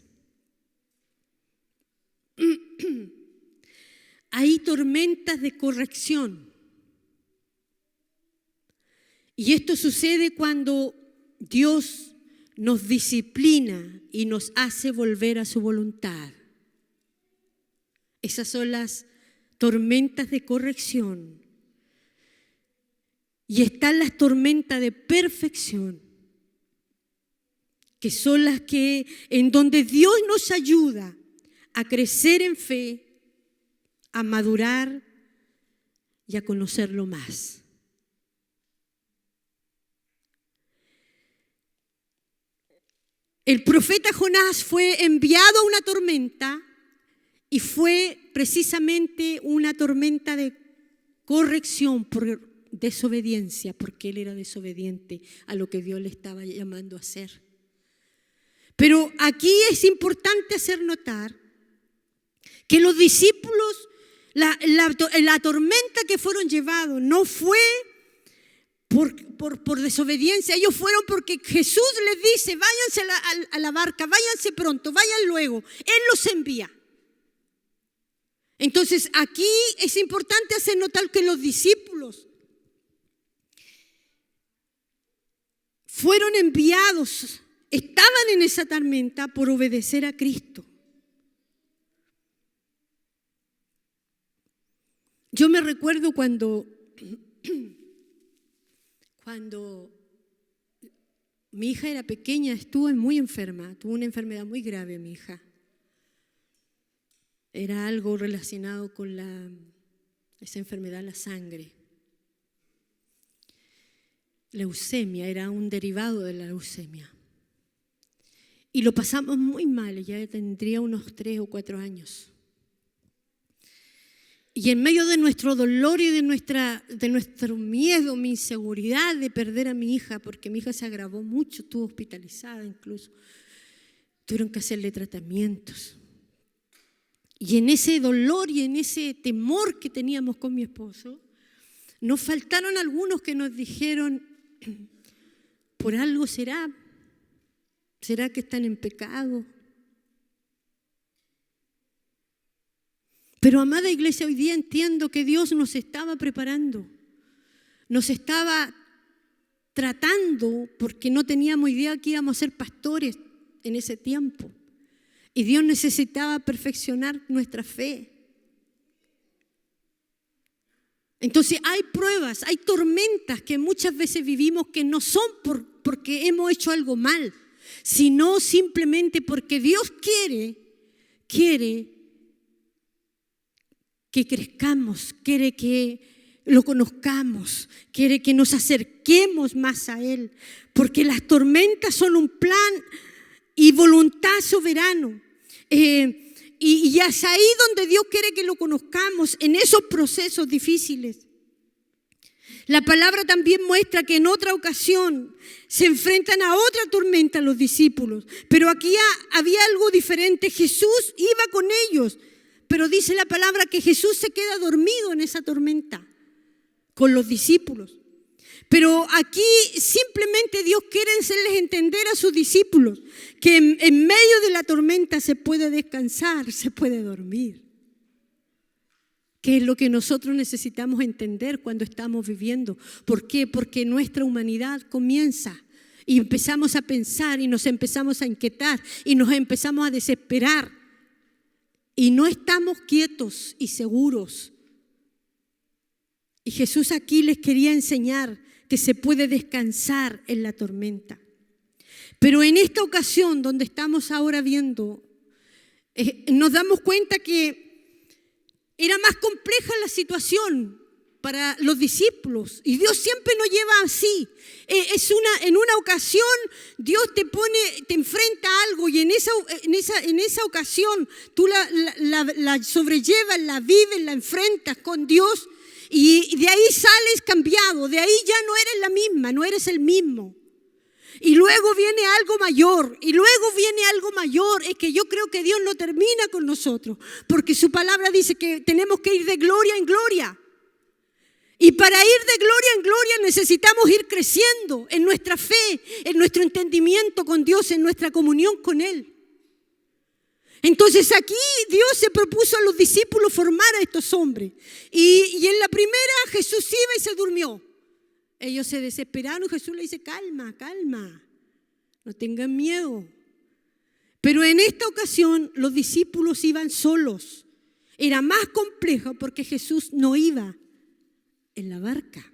S3: Hay tormentas de corrección. Y esto sucede cuando Dios nos disciplina y nos hace volver a su voluntad. Esas son las tormentas de corrección. Y están las tormentas de perfección, que son las que en donde Dios nos ayuda a crecer en fe, a madurar y a conocerlo más. El profeta Jonás fue enviado a una tormenta y fue precisamente una tormenta de corrección por desobediencia, porque él era desobediente a lo que Dios le estaba llamando a hacer. Pero aquí es importante hacer notar Que los discípulos, la tormenta que fueron llevados no fue por desobediencia. Ellos fueron porque Jesús les dice, váyanse a la barca, váyanse pronto, vayan luego. Él los envía. Entonces aquí es importante hacer notar que los discípulos fueron enviados, estaban en esa tormenta por obedecer a Cristo. Yo me recuerdo cuando mi hija era pequeña, estuvo muy enferma, tuvo una enfermedad muy grave mi hija. Era algo relacionado con esa enfermedad, la sangre. Leucemia, era un derivado de la leucemia. Y lo pasamos muy mal, ella tendría unos 3 o 4 años. Y en medio de nuestro dolor y de nuestro miedo, mi inseguridad de perder a mi hija, porque mi hija se agravó mucho, estuvo hospitalizada incluso, tuvieron que hacerle tratamientos. Y en ese dolor y en ese temor que teníamos con mi esposo, nos faltaron algunos que nos dijeron, por algo será que están en pecado. Pero amada iglesia, hoy día entiendo que Dios nos estaba preparando, nos estaba tratando porque no teníamos idea que íbamos a ser pastores en ese tiempo. Y Dios necesitaba perfeccionar nuestra fe. Entonces hay pruebas, hay tormentas que muchas veces vivimos que no son porque hemos hecho algo mal, sino simplemente porque Dios quiere que crezcamos, quiere que lo conozcamos, quiere que nos acerquemos más a Él, porque las tormentas son un plan y voluntad soberano. Y es ahí donde Dios quiere que lo conozcamos, en esos procesos difíciles. La palabra también muestra que en otra ocasión se enfrentan a otra tormenta los discípulos, pero aquí había algo diferente. Jesús iba con ellos, pero dice la palabra que Jesús se queda dormido en esa tormenta con los discípulos. Pero aquí simplemente Dios quiere hacerles entender a sus discípulos que en medio de la tormenta se puede descansar, se puede dormir. Que es lo que nosotros necesitamos entender cuando estamos viviendo. ¿Por qué? Porque nuestra humanidad comienza y empezamos a pensar y nos empezamos a inquietar y nos empezamos a desesperar. Y no estamos quietos y seguros. Y Jesús aquí les quería enseñar que se puede descansar en la tormenta. Pero en esta ocasión donde estamos ahora viendo, nos damos cuenta que era más compleja la situación para los discípulos. Y Dios siempre nos lleva así. En una ocasión Dios te enfrenta a algo y en esa ocasión tú la sobrellevas, la vives, la enfrentas con Dios. Y de ahí sales cambiado, de ahí ya no eres la misma, no eres el mismo. Y luego viene algo mayor, es que yo creo que Dios no termina con nosotros, porque su palabra dice que tenemos que ir de gloria en gloria. Y para ir de gloria en gloria necesitamos ir creciendo en nuestra fe, en nuestro entendimiento con Dios, en nuestra comunión con Él. Entonces aquí Dios se propuso a los discípulos formar a estos hombres. Y en la primera Jesús iba y se durmió. Ellos se desesperaron y Jesús le dice, calma, no tengan miedo. Pero en esta ocasión los discípulos iban solos. Era más complejo porque Jesús no iba en la barca.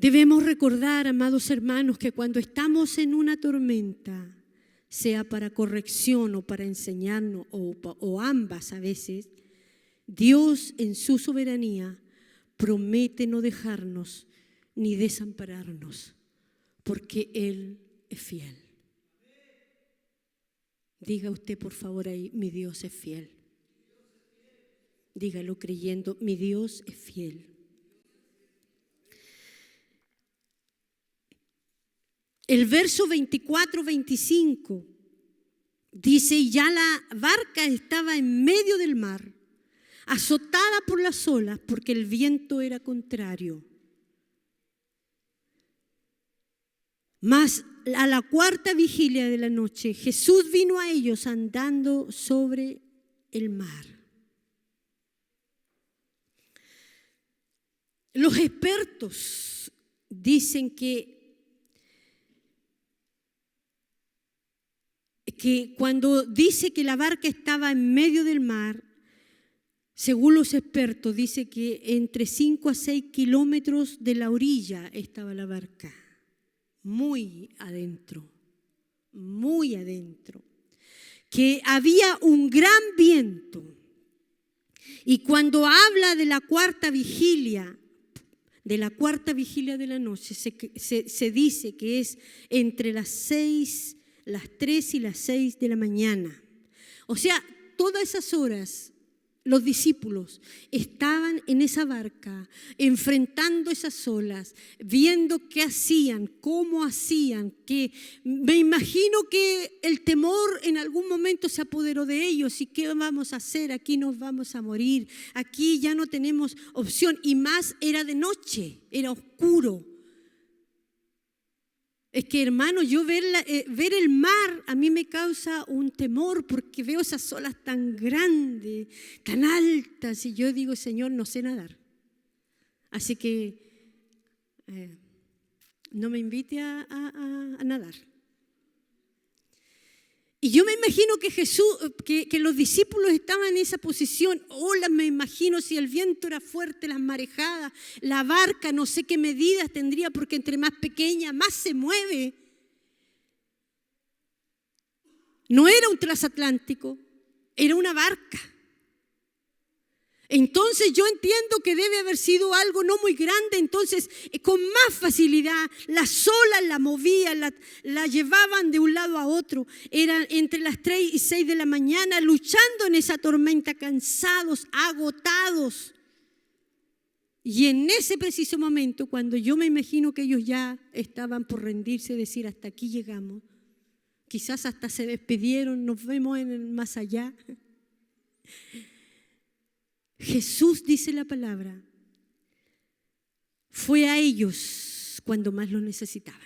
S3: Debemos recordar, amados hermanos, que cuando estamos en una tormenta, sea para corrección o para enseñarnos, o ambas a veces, Dios en su soberanía promete no dejarnos ni desampararnos, porque Él es fiel. Diga usted por favor ahí, mi Dios es fiel. Dígalo creyendo, mi Dios es fiel. el verso 24-25 dice: y ya la barca estaba en medio del mar, azotada por las olas, porque el viento era contrario. Mas a la cuarta vigilia de la noche, Jesús vino a ellos andando sobre el mar. Los expertos dicen que cuando dice que la barca estaba en medio del mar, según los expertos, dice que entre 5 a 6 kilómetros de la orilla estaba la barca, muy adentro, que había un gran viento. Y cuando habla de la cuarta vigilia de la noche, se dice que es entre las 3 y las 6 de la mañana. O sea, todas esas horas los discípulos estaban en esa barca, enfrentando esas olas, viendo qué hacían, cómo hacían, que me imagino que el temor en algún momento se apoderó de ellos. ¿Y qué vamos a hacer? Aquí nos vamos a morir, aquí ya no tenemos opción. Y más era de noche, era oscuro. Es que, hermano, yo ver el mar a mí me causa un temor, porque veo esas olas tan grandes, tan altas, y yo digo: Señor, no sé nadar. Así que no me invite a nadar. Y yo me imagino que Jesús, que los discípulos estaban en esa posición. Olas, me imagino, si el viento era fuerte, las marejadas, la barca, no sé qué medidas tendría, porque entre más pequeña, más se mueve. No era un transatlántico, era una barca. Entonces yo entiendo que debe haber sido algo no muy grande. Entonces con más facilidad las olas la movían, la llevaban de un lado a otro. Eran entre las 3 y 6 de la mañana luchando en esa tormenta, cansados, agotados. Y en ese preciso momento, cuando yo me imagino que ellos ya estaban por rendirse, decir: hasta aquí llegamos, quizás hasta se despidieron, nos vemos en el más allá, Jesús, dice la palabra, fue a ellos cuando más lo necesitaban.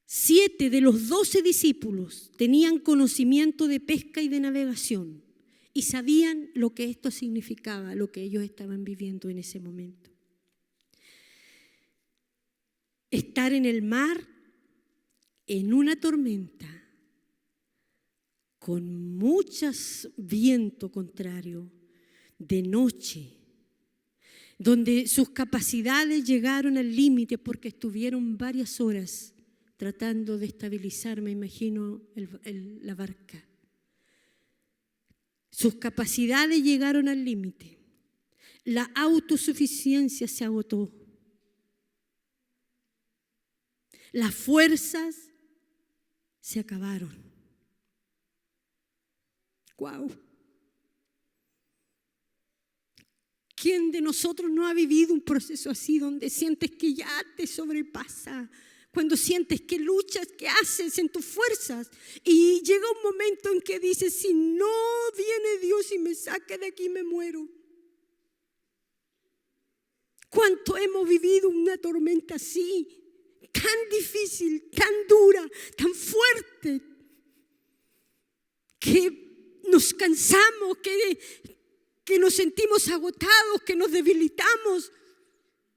S3: Siete de los 12 discípulos tenían conocimiento de pesca y de navegación y sabían lo que esto significaba, lo que ellos estaban viviendo en ese momento. Estar en el mar, en una tormenta, con muchos viento contrario, de noche, donde sus capacidades llegaron al límite porque estuvieron varias horas tratando de estabilizar, me imagino, la barca. Sus capacidades llegaron al límite. La autosuficiencia se agotó. Las fuerzas se acabaron. ¡Guau! ¿Quién de nosotros no ha vivido un proceso así, donde sientes que ya te sobrepasa? Cuando sientes que luchas, que haces en tus fuerzas, y llega un momento en que dices: si no viene Dios y me saca de aquí, me muero. ¿Cuánto hemos vivido una tormenta así? Tan difícil, tan dura, tan fuerte, que nos cansamos, que nos sentimos agotados, que nos debilitamos,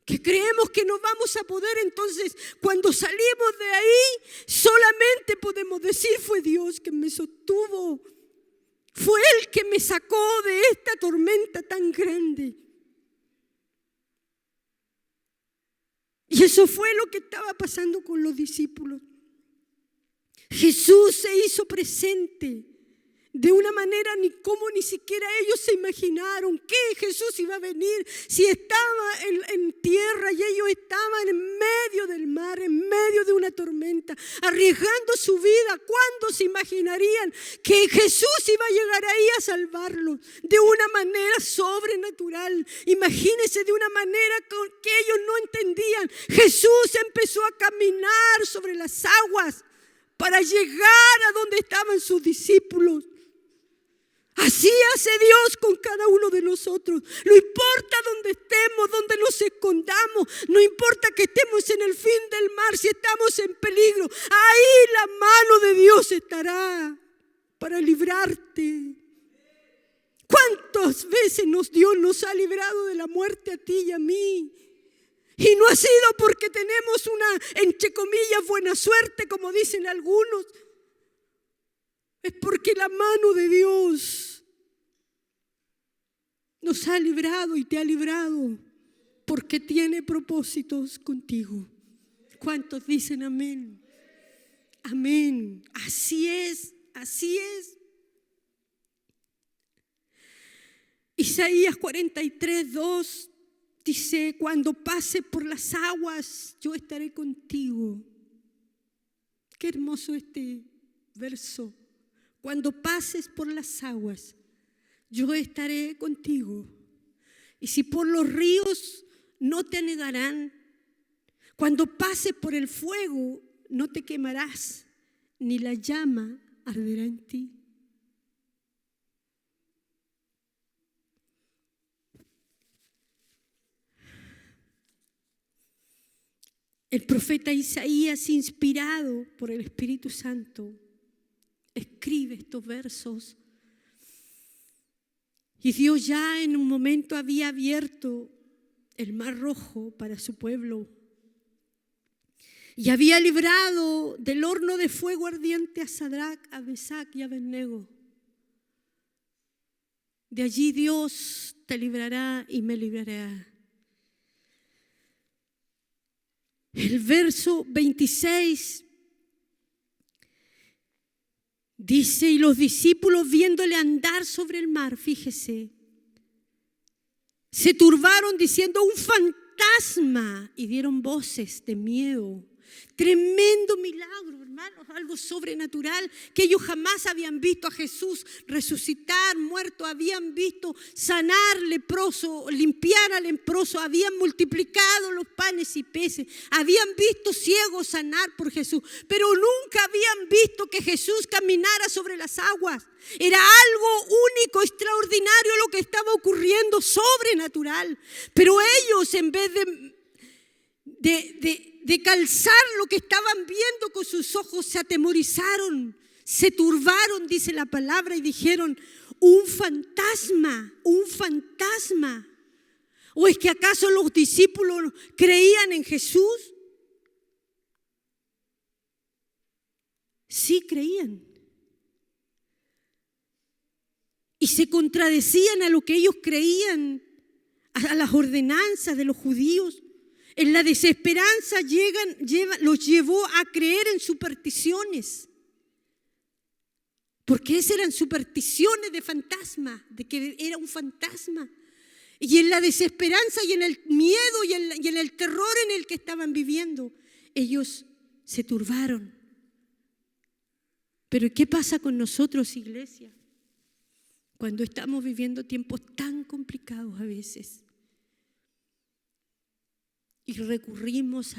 S3: que creemos que no vamos a poder. Entonces, cuando salimos de ahí, solamente podemos decir: fue Dios que me sostuvo, fue Él que me sacó de esta tormenta tan grande. Y eso fue lo que estaba pasando con los discípulos. Jesús se hizo presente de una manera ni siquiera ellos se imaginaron que Jesús iba a venir. Si estaba en tierra y ellos estaban en medio del mar, en medio de una tormenta, arriesgando su vida, ¿cuándo se imaginarían que Jesús iba a llegar ahí a salvarlos? De una manera sobrenatural. Imagínense, de una manera que ellos no entendían. Jesús empezó a caminar sobre las aguas para llegar a donde estaban sus discípulos. Así hace Dios con cada uno de nosotros. No importa dónde estemos, dónde nos escondamos, no importa que estemos en el fin del mar, si estamos en peligro, ahí la mano de Dios estará para librarte. ¿Cuántas veces Dios nos ha librado de la muerte a ti y a mí? Y no ha sido porque tenemos una, entre comillas, buena suerte, como dicen algunos. Es porque la mano de Dios nos ha librado y te ha librado, porque tiene propósitos contigo. ¿Cuántos dicen amén? Amén. Así es, así es. Isaías 43:2 dice: cuando pase por las aguas, yo estaré contigo. Qué hermoso este verso. Cuando pases por las aguas, yo estaré contigo. Y si por los ríos, no te anegarán. Cuando pases por el fuego, no te quemarás, ni la llama arderá en ti. El profeta Isaías, inspirado por el Espíritu Santo, escribe estos versos. Y Dios ya en un momento había abierto el Mar Rojo para su pueblo. Y había librado del horno de fuego ardiente a Sadrach, a Mesach y a Abednego. De allí Dios te librará y me librará. El verso 26 dice: y los discípulos, viéndole andar sobre el mar, fíjese, se turbaron diciendo: un fantasma, y dieron voces de miedo. Tremendo milagro, hermanos, algo sobrenatural que ellos jamás habían visto a Jesús resucitar muerto, habían visto sanar leproso, limpiar al leproso, habían multiplicado los panes y peces, habían visto ciegos sanar por Jesús, pero nunca habían visto que Jesús caminara sobre las aguas. Era algo único, extraordinario lo que estaba ocurriendo, sobrenatural. Pero ellos, en vez de calzar lo que estaban viendo con sus ojos, se atemorizaron, se turbaron, dice la palabra, y dijeron: un fantasma, un fantasma. ¿O es que acaso los discípulos creían en Jesús? Sí creían. Y se contradecían a lo que ellos creían, a las ordenanzas de los judíos. En la desesperanza los llevó a creer en supersticiones. Porque esas eran supersticiones de fantasma, de que era un fantasma. Y en la desesperanza y en el miedo y en el terror en el que estaban viviendo, ellos se turbaron. Pero ¿qué pasa con nosotros, iglesia? Cuando estamos viviendo tiempos tan complicados a veces y recurrimos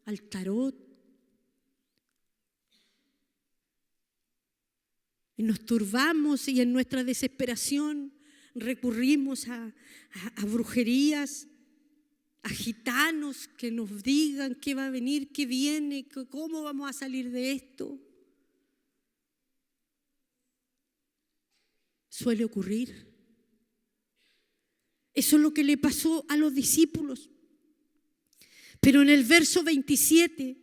S3: al tarot, y nos turbamos y en nuestra desesperación recurrimos a brujerías, a gitanos que nos digan qué va a venir, qué viene, cómo vamos a salir de esto. Suele ocurrir. Eso es lo que le pasó a los discípulos. Pero en el verso 27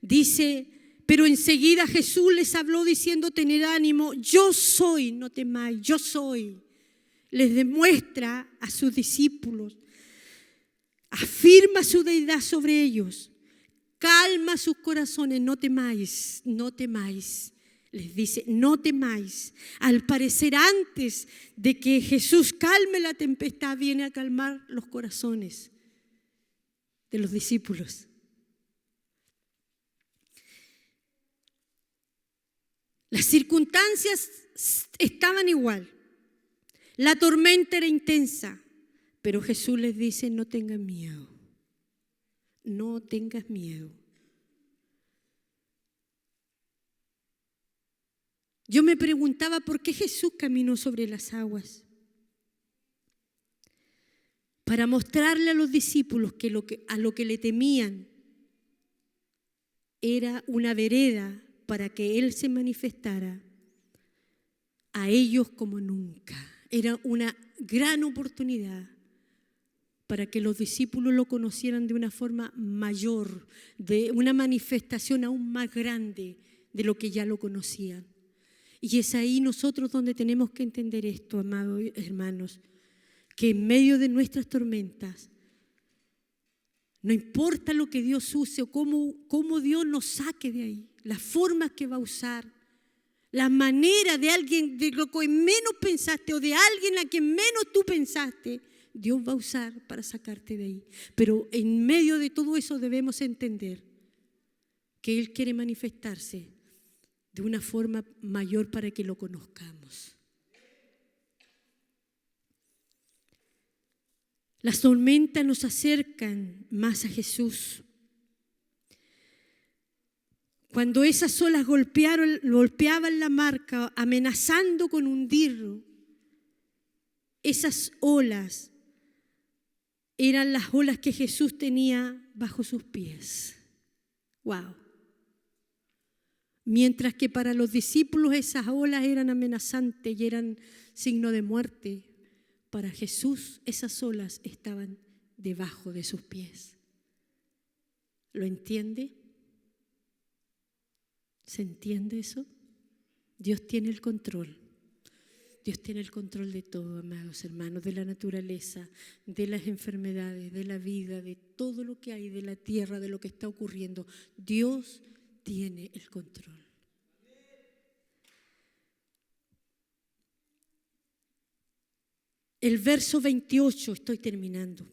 S3: dice: pero enseguida Jesús les habló diciendo: tened ánimo, yo soy, no temáis, yo soy. Les demuestra a sus discípulos, afirma su deidad sobre ellos, calma sus corazones, no temáis, no temáis. les dice, no temáis. Al parecer, antes de que Jesús calme la tempestad, viene a calmar los corazones de los discípulos. Las circunstancias estaban igual. La tormenta era intensa, pero Jesús les dice, no tengan miedo. No tengas miedo. Yo me preguntaba por qué Jesús caminó sobre las aguas. Para mostrarle a los discípulos que a lo que le temían era una vereda para que Él se manifestara a ellos como nunca. Era una gran oportunidad para que los discípulos lo conocieran de una forma mayor, de una manifestación aún más grande de lo que ya lo conocían. Y es ahí nosotros donde tenemos que entender esto, amados hermanos, que en medio de nuestras tormentas, no importa lo que Dios use o cómo Dios nos saque de ahí, las formas que va a usar, la manera de alguien, de lo que menos pensaste o de alguien a quien menos tú pensaste, Dios va a usar para sacarte de ahí. Pero en medio de todo eso debemos entender que Él quiere manifestarse de una forma mayor para que lo conozcamos. Las tormentas nos acercan más a Jesús. Cuando esas olas golpeaban la barca, amenazando con hundirlo, esas olas eran las olas que Jesús tenía bajo sus pies. ¡Wow! Mientras que para los discípulos esas olas eran amenazantes y eran signo de muerte, para Jesús esas olas estaban debajo de sus pies. ¿Lo entiende? ¿Se entiende eso? Dios tiene el control. Dios tiene el control de todo, amados hermanos, de la naturaleza, de las enfermedades, de la vida, de todo lo que hay, de la tierra, de lo que está ocurriendo. Dios tiene el control. El verso 28, estoy terminando.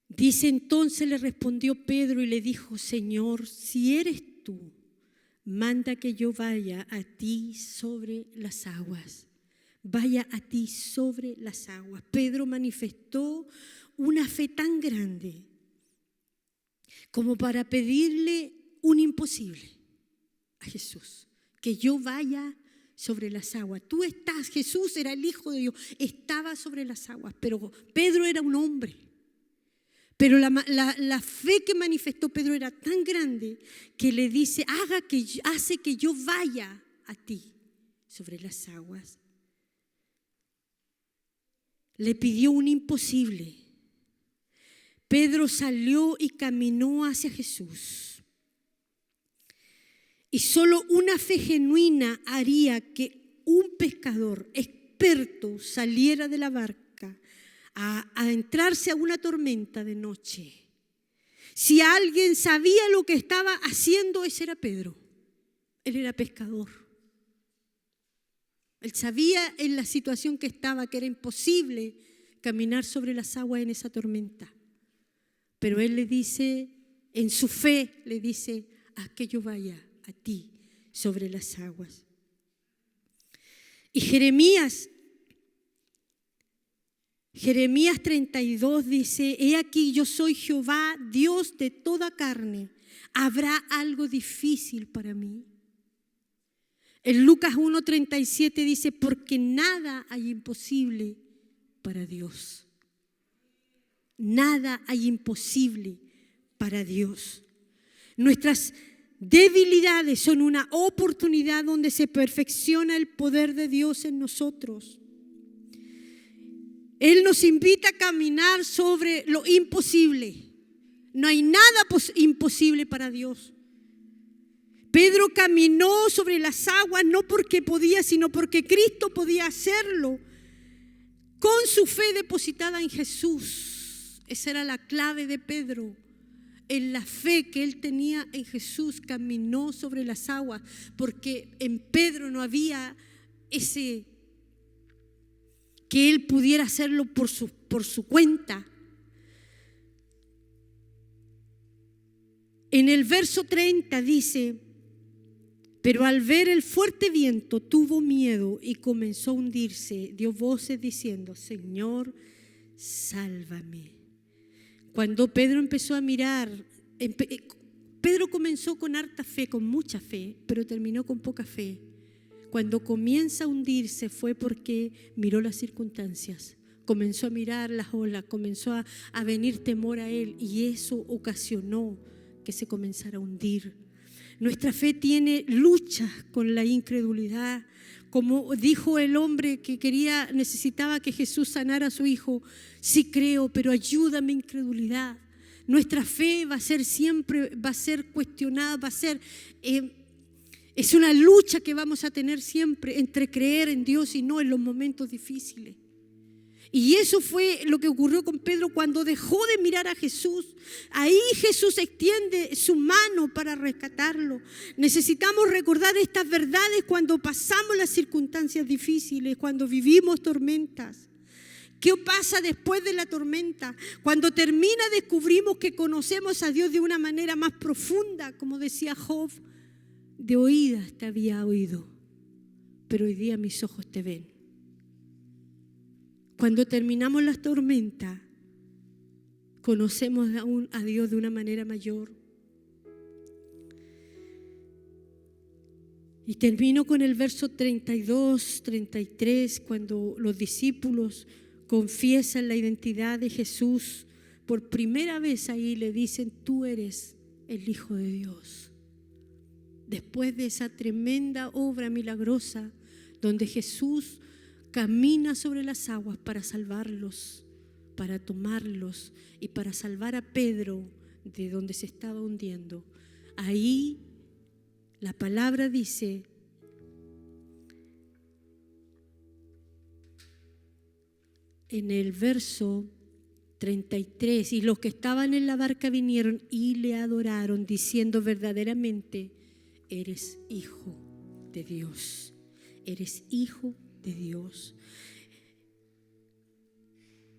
S3: Dice, entonces le respondió Pedro y le dijo, Señor, si eres tú, manda que yo vaya a ti sobre las aguas. Vaya a ti sobre las aguas. Pedro manifestó una fe tan grande como para pedirle un imposible a Jesús. Que yo vaya sobre las aguas. Tú estás, Jesús era el Hijo de Dios, estaba sobre las aguas, pero Pedro era un hombre. Pero la fe que manifestó Pedro era tan grande que le dice, hace que yo vaya a ti sobre las aguas. Le pidió un imposible. Pedro salió y caminó hacia Jesús. Y solo una fe genuina haría que un pescador experto saliera de la barca a entrarse a una tormenta de noche. Si alguien sabía lo que estaba haciendo, ese era Pedro. Él era pescador. Él sabía en la situación que estaba que era imposible caminar sobre las aguas en esa tormenta. Pero él le dice, en su fe, le dice, haz que yo vaya a ti sobre las aguas. Y Jeremías 32 dice, he aquí yo soy Jehová, Dios de toda carne. ¿Habrá algo difícil para mí? En Lucas 1:37 dice, porque nada hay imposible para Dios. Nada hay imposible para Dios. Nuestras debilidades son una oportunidad donde se perfecciona el poder de Dios en nosotros. Él nos invita a caminar sobre lo imposible. No hay nada imposible para Dios. Pedro caminó sobre las aguas no porque podía, sino porque Cristo podía hacerlo con su fe depositada en Jesús. Esa era la clave de Pedro. en la fe que él tenía en Jesús, caminó sobre las aguas, porque en Pedro no había ese que él pudiera hacerlo por su cuenta. En el verso 30 dice: pero al ver el fuerte viento tuvo miedo y comenzó a hundirse. Dio voces diciendo: Señor, sálvame. Cuando Pedro empezó a mirar, Pedro comenzó con harta fe, con mucha fe, pero terminó con poca fe. Cuando comienza a hundirse fue porque miró las circunstancias, comenzó a mirar las olas, comenzó a venir temor a él, y eso ocasionó que se comenzara a hundir. Nuestra fe tiene luchas con la incredulidad. Como dijo el hombre que necesitaba que Jesús sanara a su hijo: sí creo, pero ayúdame incredulidad. Nuestra fe va a ser siempre, va a ser cuestionada, va a ser, es una lucha que vamos a tener siempre entre creer en Dios y no en los momentos difíciles. Y eso fue lo que ocurrió con Pedro cuando dejó de mirar a Jesús. Ahí Jesús extiende su mano para rescatarlo. Necesitamos recordar estas verdades cuando pasamos las circunstancias difíciles, cuando vivimos tormentas. ¿Qué pasa después de la tormenta? Cuando termina, descubrimos que conocemos a Dios de una manera más profunda. Como decía Job: de oídas te había oído, pero hoy día mis ojos te ven. Cuando terminamos las tormentas, conocemos a Dios de una manera mayor. Y termino con el verso 32, 33, cuando los discípulos confiesan la identidad de Jesús. Por primera vez ahí le dicen: tú eres el Hijo de Dios. Después de esa tremenda obra milagrosa donde Jesús camina sobre las aguas para salvarlos, para tomarlos y para salvar a Pedro de donde se estaba hundiendo. Ahí la palabra dice: en el verso 33, y los que estaban en la barca vinieron y le adoraron, diciendo: verdaderamente eres Hijo de Dios. Eres Hijo de Dios.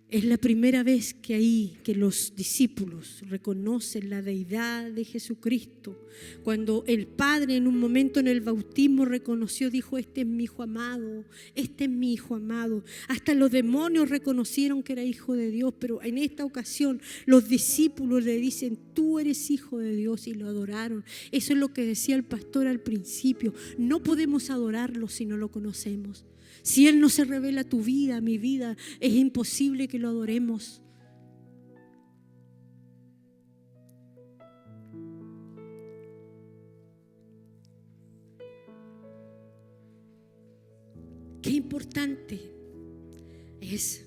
S3: Es la primera vez que los discípulos reconocen la deidad de Jesucristo. Cuando el Padre en un momento en el bautismo reconoció, dijo: este es mi Hijo amado, este es mi Hijo amado. Hasta los demonios reconocieron que era Hijo de Dios, pero en esta ocasión los discípulos le dicen: tú eres Hijo de Dios, y lo adoraron. Eso es lo que decía el pastor al principio: no podemos adorarlo si no lo conocemos. Si Él no se revela a tu vida, a mi vida, es imposible que lo adoremos. Qué importante es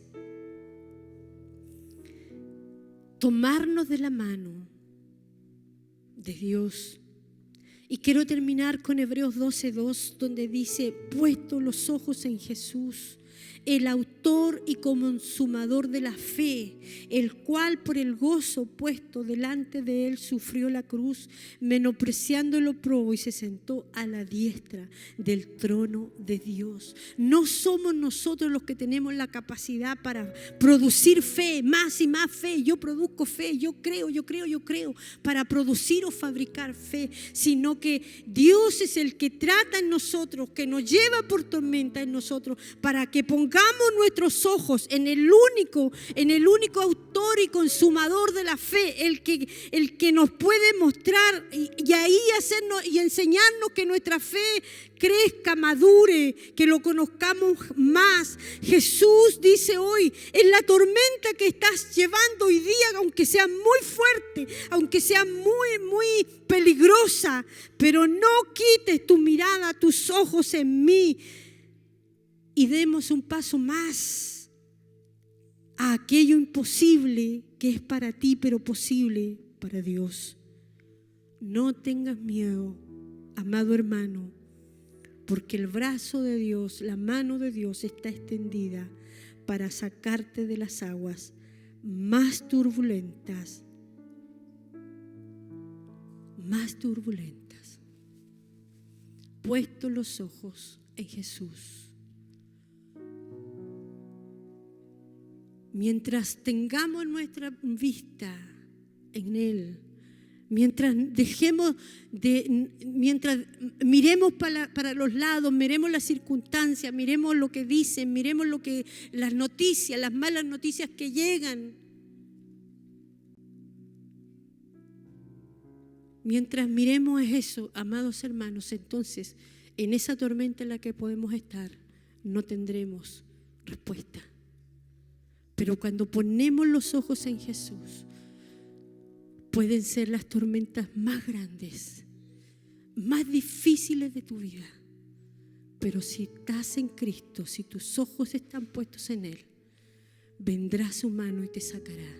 S3: tomarnos de la mano de Dios. Y quiero terminar con Hebreos 12:2, donde dice: puesto los ojos en Jesús, el autor y consumador de la fe, el cual por el gozo puesto delante de él sufrió la cruz, menospreciando el oprobio, y se sentó a la diestra del trono de Dios. No somos nosotros los que tenemos la capacidad para producir fe, más y más fe. Yo produzco fe, yo creo, para producir o fabricar fe, sino que Dios es el que trata en nosotros, que nos lleva por tormenta en nosotros, para que pongamos nuestros ojos en el único autor y consumador de la fe, el que nos puede mostrar y ahí hacernos y enseñarnos que nuestra fe crezca, madure, que lo conozcamos más. Jesús dice hoy: en la tormenta que estás llevando hoy día, aunque sea muy fuerte, aunque sea muy peligrosa, pero no quites tu mirada, tus ojos en mí, y demos un paso más a aquello imposible que es para ti, pero posible para Dios. No tengas miedo, amado hermano, porque el brazo de Dios, la mano de Dios está extendida para sacarte de las aguas más turbulentas más turbulentas. Puesto los ojos en Jesús. Mientras tengamos nuestra vista en Él, mientras miremos para los lados, miremos las circunstancias, miremos lo que dicen, miremos las noticias, las malas noticias que llegan. Mientras miremos eso, amados hermanos, entonces en esa tormenta en la que podemos estar, no tendremos respuesta. Pero cuando ponemos los ojos en Jesús, pueden ser las tormentas más grandes, más difíciles de tu vida. Pero si estás en Cristo, si tus ojos están puestos en Él, vendrá su mano y te sacará,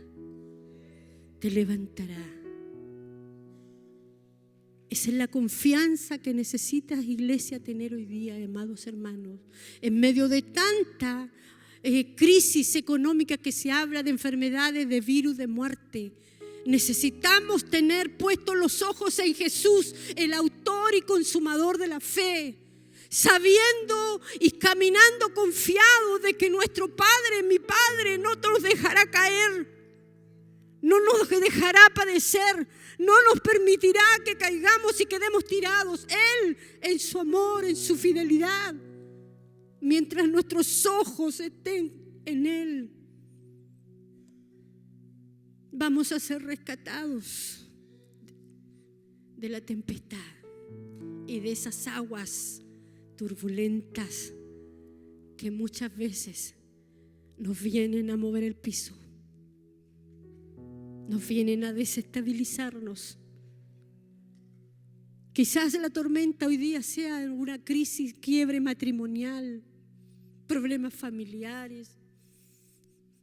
S3: te levantará. Esa es la confianza que necesitas, iglesia, tener hoy día, amados hermanos, en medio de tanta crisis económica que se habla, de enfermedades, de virus, de muerte. Necesitamos tener puestos los ojos en Jesús, el autor y consumador de la fe, sabiendo y caminando confiados de que nuestro Padre, mi Padre, no nos dejará caer, no nos dejará padecer, no nos permitirá que caigamos y quedemos tirados. Él, en su amor, en su fidelidad, mientras nuestros ojos estén en Él, vamos a ser rescatados de la tempestad y de esas aguas turbulentas que muchas veces nos vienen a mover el piso, nos vienen a desestabilizarnos. Quizás la tormenta hoy día sea una crisis, quiebre matrimonial, problemas familiares,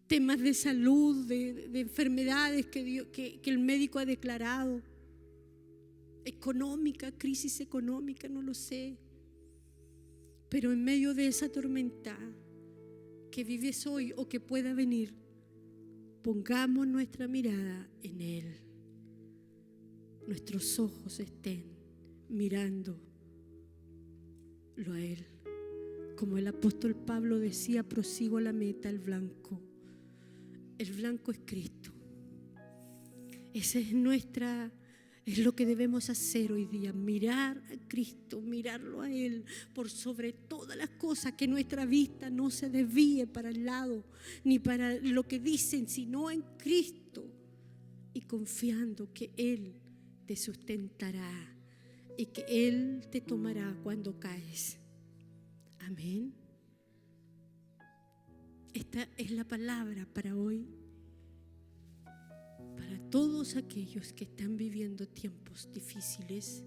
S3: temas de salud, de enfermedades que el médico ha declarado, económica, crisis económica, no lo sé. Pero en medio de esa tormenta que vives hoy o que pueda venir, pongamos nuestra mirada en Él. Nuestros ojos estén mirándolo a Él. Como el apóstol Pablo decía, prosigo a la meta, el blanco. El blanco es Cristo. Esa es lo que debemos hacer hoy día, mirar a Cristo, mirarlo a Él por sobre todas las cosas, que nuestra vista no se desvíe para el lado ni para lo que dicen, sino en Cristo, y confiando que Él te sustentará y que Él te tomará cuando caes. Amén. Esta es la palabra para hoy, para todos aquellos que están viviendo tiempos difíciles.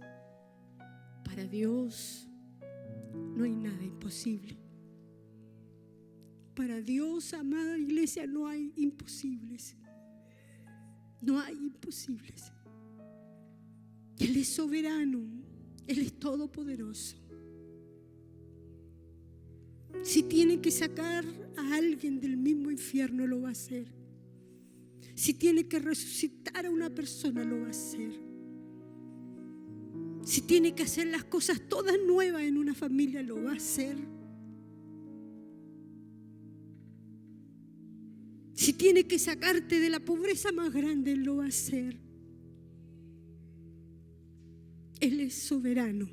S3: Para Dios no hay nada imposible. Para Dios, amada iglesia, no hay imposibles. No hay imposibles. Él es soberano, Él es todopoderoso. Si tiene que sacar a alguien del mismo infierno, lo va a hacer. Si tiene que resucitar a una persona, lo va a hacer. Si tiene que hacer las cosas todas nuevas en una familia, lo va a hacer. Si tiene que sacarte de la pobreza más grande, Él lo va a hacer. Él es soberano.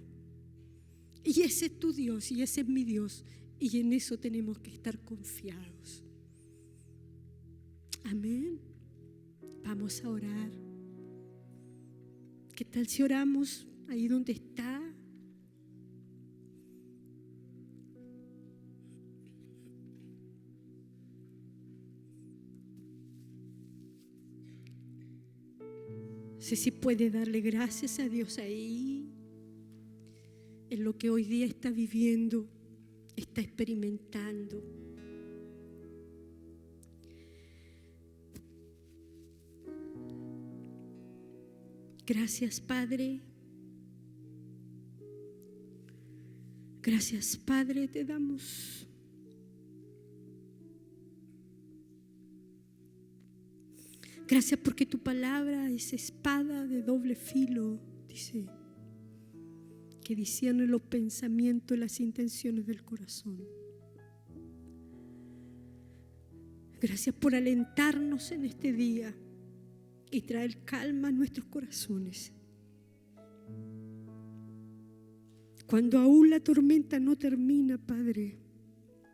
S3: Y ese es tu Dios y ese es mi Dios. Y en eso tenemos que estar confiados. Amén. Vamos a orar. ¿Qué tal si oramos ahí donde está? Sé si puede darle gracias a Dios ahí, en lo que hoy día está viviendo, está experimentando. Gracias, Padre. Gracias, Padre, te damos. Gracias porque tu palabra es espada de doble filo, dice, que discierne los pensamientos y las intenciones del corazón. Gracias por alentarnos en este día y traer calma a nuestros corazones. Cuando aún la tormenta no termina, Padre,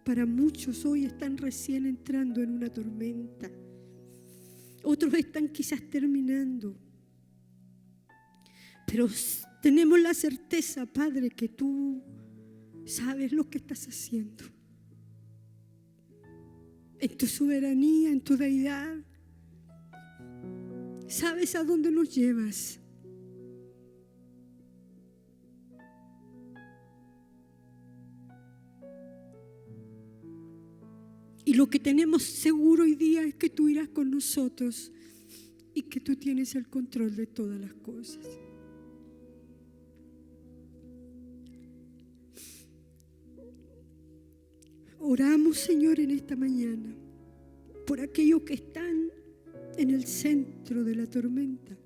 S3: para muchos hoy están recién entrando en una tormenta. Otros están quizás terminando. Pero tenemos la certeza, Padre, que tú sabes lo que estás haciendo. En tu soberanía, en tu deidad, sabes a dónde nos llevas. Y lo que tenemos seguro hoy día es que tú irás con nosotros y que tú tienes el control de todas las cosas. Oramos, Señor, en esta mañana por aquellos que están en el centro de la tormenta.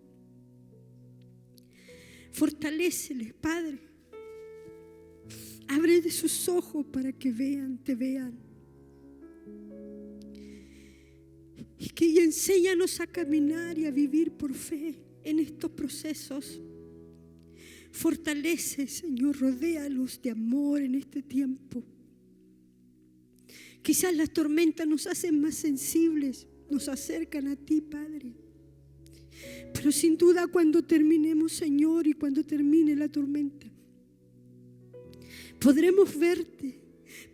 S3: Fortaléceles, Padre. Abre de sus ojos para que vean, te vean. Y enséñanos a caminar y a vivir por fe en estos procesos. Fortalece, Señor, rodéalos de amor en este tiempo. Quizás las tormentas nos hacen más sensibles, nos acercan a ti, Padre. Pero sin duda cuando terminemos, Señor, y cuando termine la tormenta, podremos verte,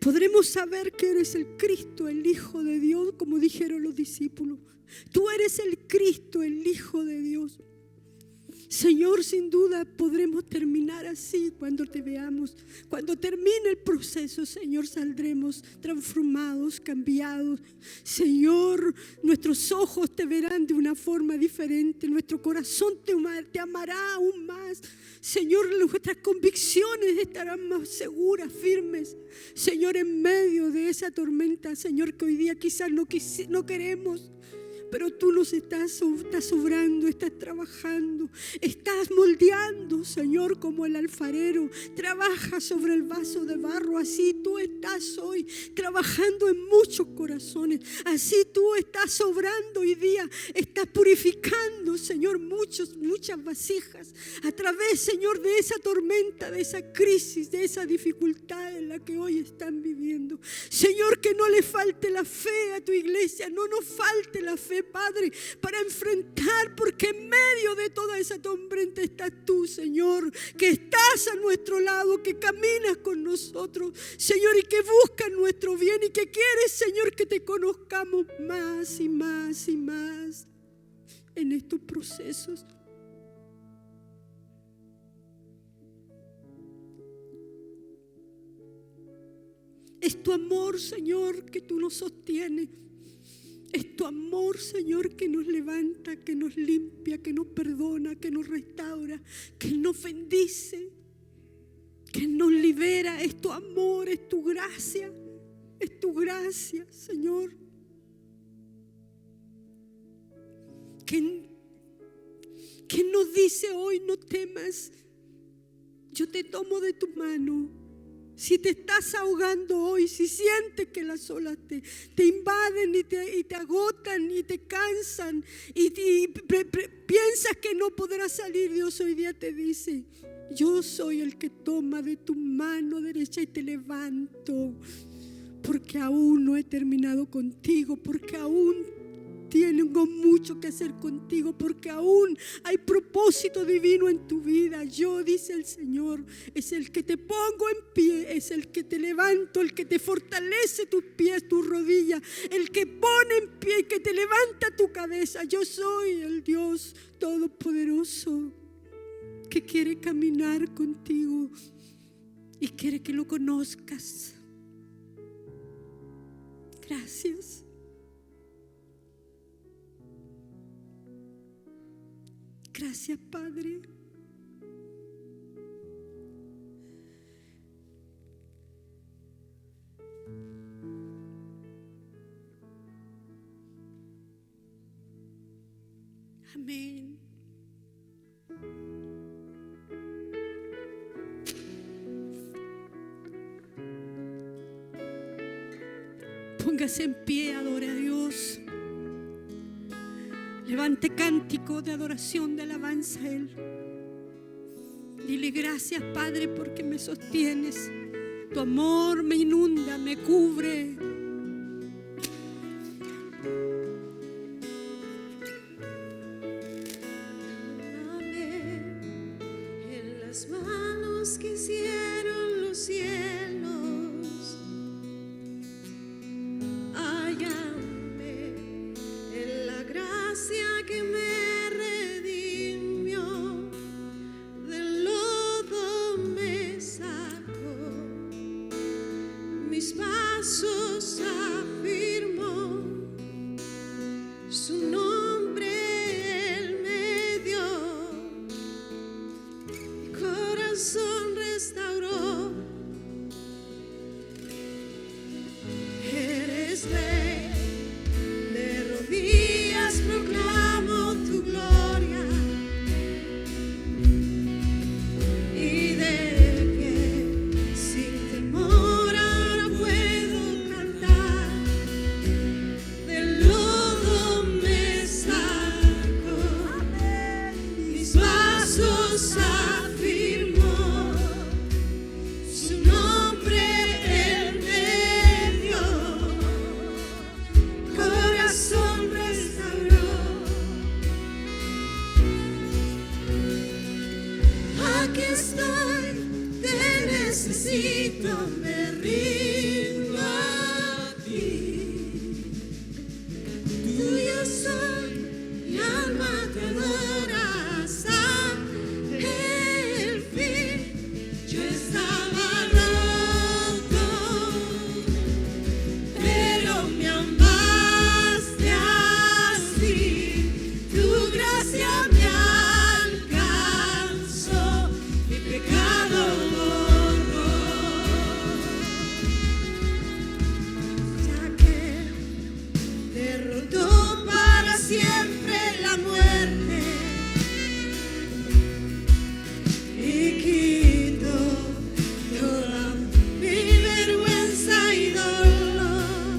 S3: podremos saber que eres el Cristo, el Hijo de Dios, como dijeron los discípulos. Tú eres el Cristo, el Hijo de Dios. Señor, sin duda podremos terminar así cuando te veamos. Cuando termine el proceso, Señor, saldremos transformados, cambiados. Señor, nuestros ojos te verán de una forma diferente. Nuestro corazón te amará aún más. Señor, nuestras convicciones estarán más seguras, firmes. Señor, en medio de esa tormenta, Señor, que hoy día quizás no queremos. Pero tú nos estás obrando, estás trabajando, estás moldeando, Señor, como el alfarero trabaja sobre el vaso de barro. Así tú estás hoy trabajando en muchos corazones. Así tú estás obrando hoy día, estás purificando, Señor, muchas vasijas a través, Señor, de esa tormenta, de esa crisis, de esa dificultad en la que hoy están viviendo. Señor, que no le falte la fe a tu iglesia, no nos falte la fe, Padre, para enfrentar, porque en medio de toda esa tormenta estás tú, Señor, que estás a nuestro lado, que caminas con nosotros, Señor, y que buscas nuestro bien y que quieres, Señor, que te conozcamos más y más y más en estos procesos. Es tu amor, Señor, que tú nos sostienes. Es tu amor, Señor, que nos levanta, que nos limpia, que nos perdona, que nos restaura, que nos bendice, que nos libera. Es tu amor, es tu gracia, Señor. Que nos dice hoy: no temas, yo te tomo de tu mano. Si te estás ahogando hoy, si sientes que las olas te invaden y te agotan y te cansan y piensas que no podrás salir, Dios hoy día te dice: yo soy el que toma de tu mano derecha y te levanto, porque aún no he terminado contigo, porque aún tengo mucho que hacer contigo, porque aún hay propósito divino en tu vida. Yo, dice el Señor, es el que te pongo en pie, es el que te levanto, el que te fortalece tus pies, tus rodillas, el que pone en pie y que te levanta tu cabeza. Yo soy el Dios Todopoderoso que quiere caminar contigo y quiere que lo conozcas. Gracias. Gracias, Padre. Amén. Póngase en pie, adore a Dios. Levante cántico de adoración, de alabanza a Él. Dile gracias, Padre, porque me sostienes. Tu amor me inunda, me cubre.
S2: En las manos que hicieron los cielos, hállame en la gracia que me redimió, del lodo me sacó, mis pasos afirmó, su nombre Él me dio. Corazón restauró. Eres Rey, de rodillas proclamo tu gloria, y de pie sin temor ahora puedo cantar. Del lodo me sacó, mis pasos afirmó, su nombre Él me dio, corazón restauró. Aquí estoy, te necesito, me rindo a ti. Tuyo soy, mi alma te adora hasta el fin. Yo estaba roto, pero me amaste así. Tu gracia me alcanzó, mi pecado borró. Ya que derrotó para siempre la muerte y quitó toda mi vergüenza y dolor,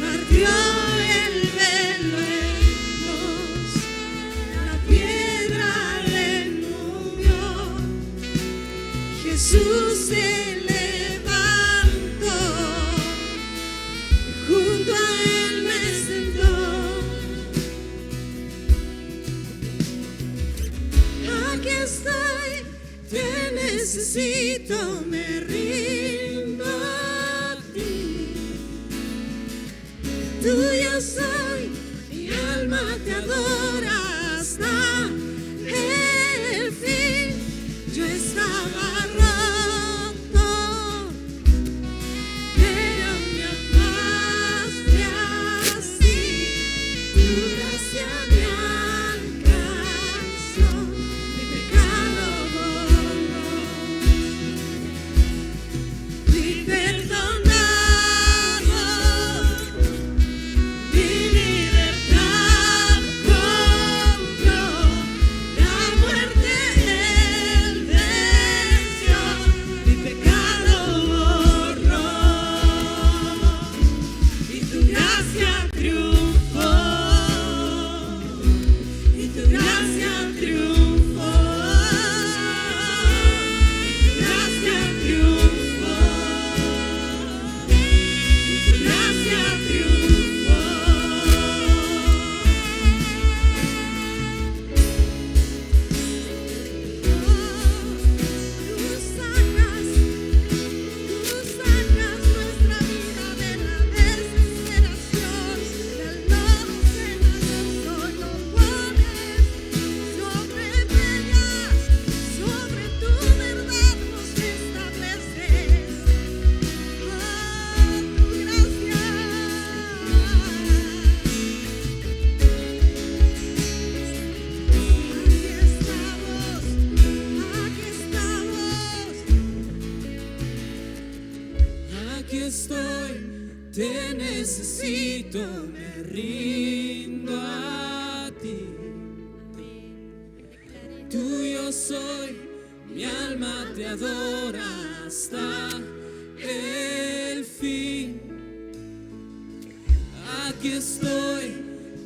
S2: partió el velo en dos, la piedra removió, Jesús se levantó, junto a Él me sentó. Aquí estoy, te necesito, me rindo a ti. Tuyo soy, mi alma te adora hasta el fin. Yo estaba roto, pero me amaste así. Tu gracia me alcanzó, mi pecado borró. Fui perdonado, mi libertad compró, la muerte Él venció, mi pecado borró, y tu gracia triunfó, y tu gracia triunfó, y tu gracia triunfó, y tu gracia triunfó. Tú sacas nuestra vida de la desesperación, del lodo cenagoso, lo pones sobre ella, sobre tu verdad nos estableces. Oh, tu gracia. Aquí estoy, te necesito, me rindo a ti. Tuyo soy, mi alma te adora hasta el fin. Aquí estoy,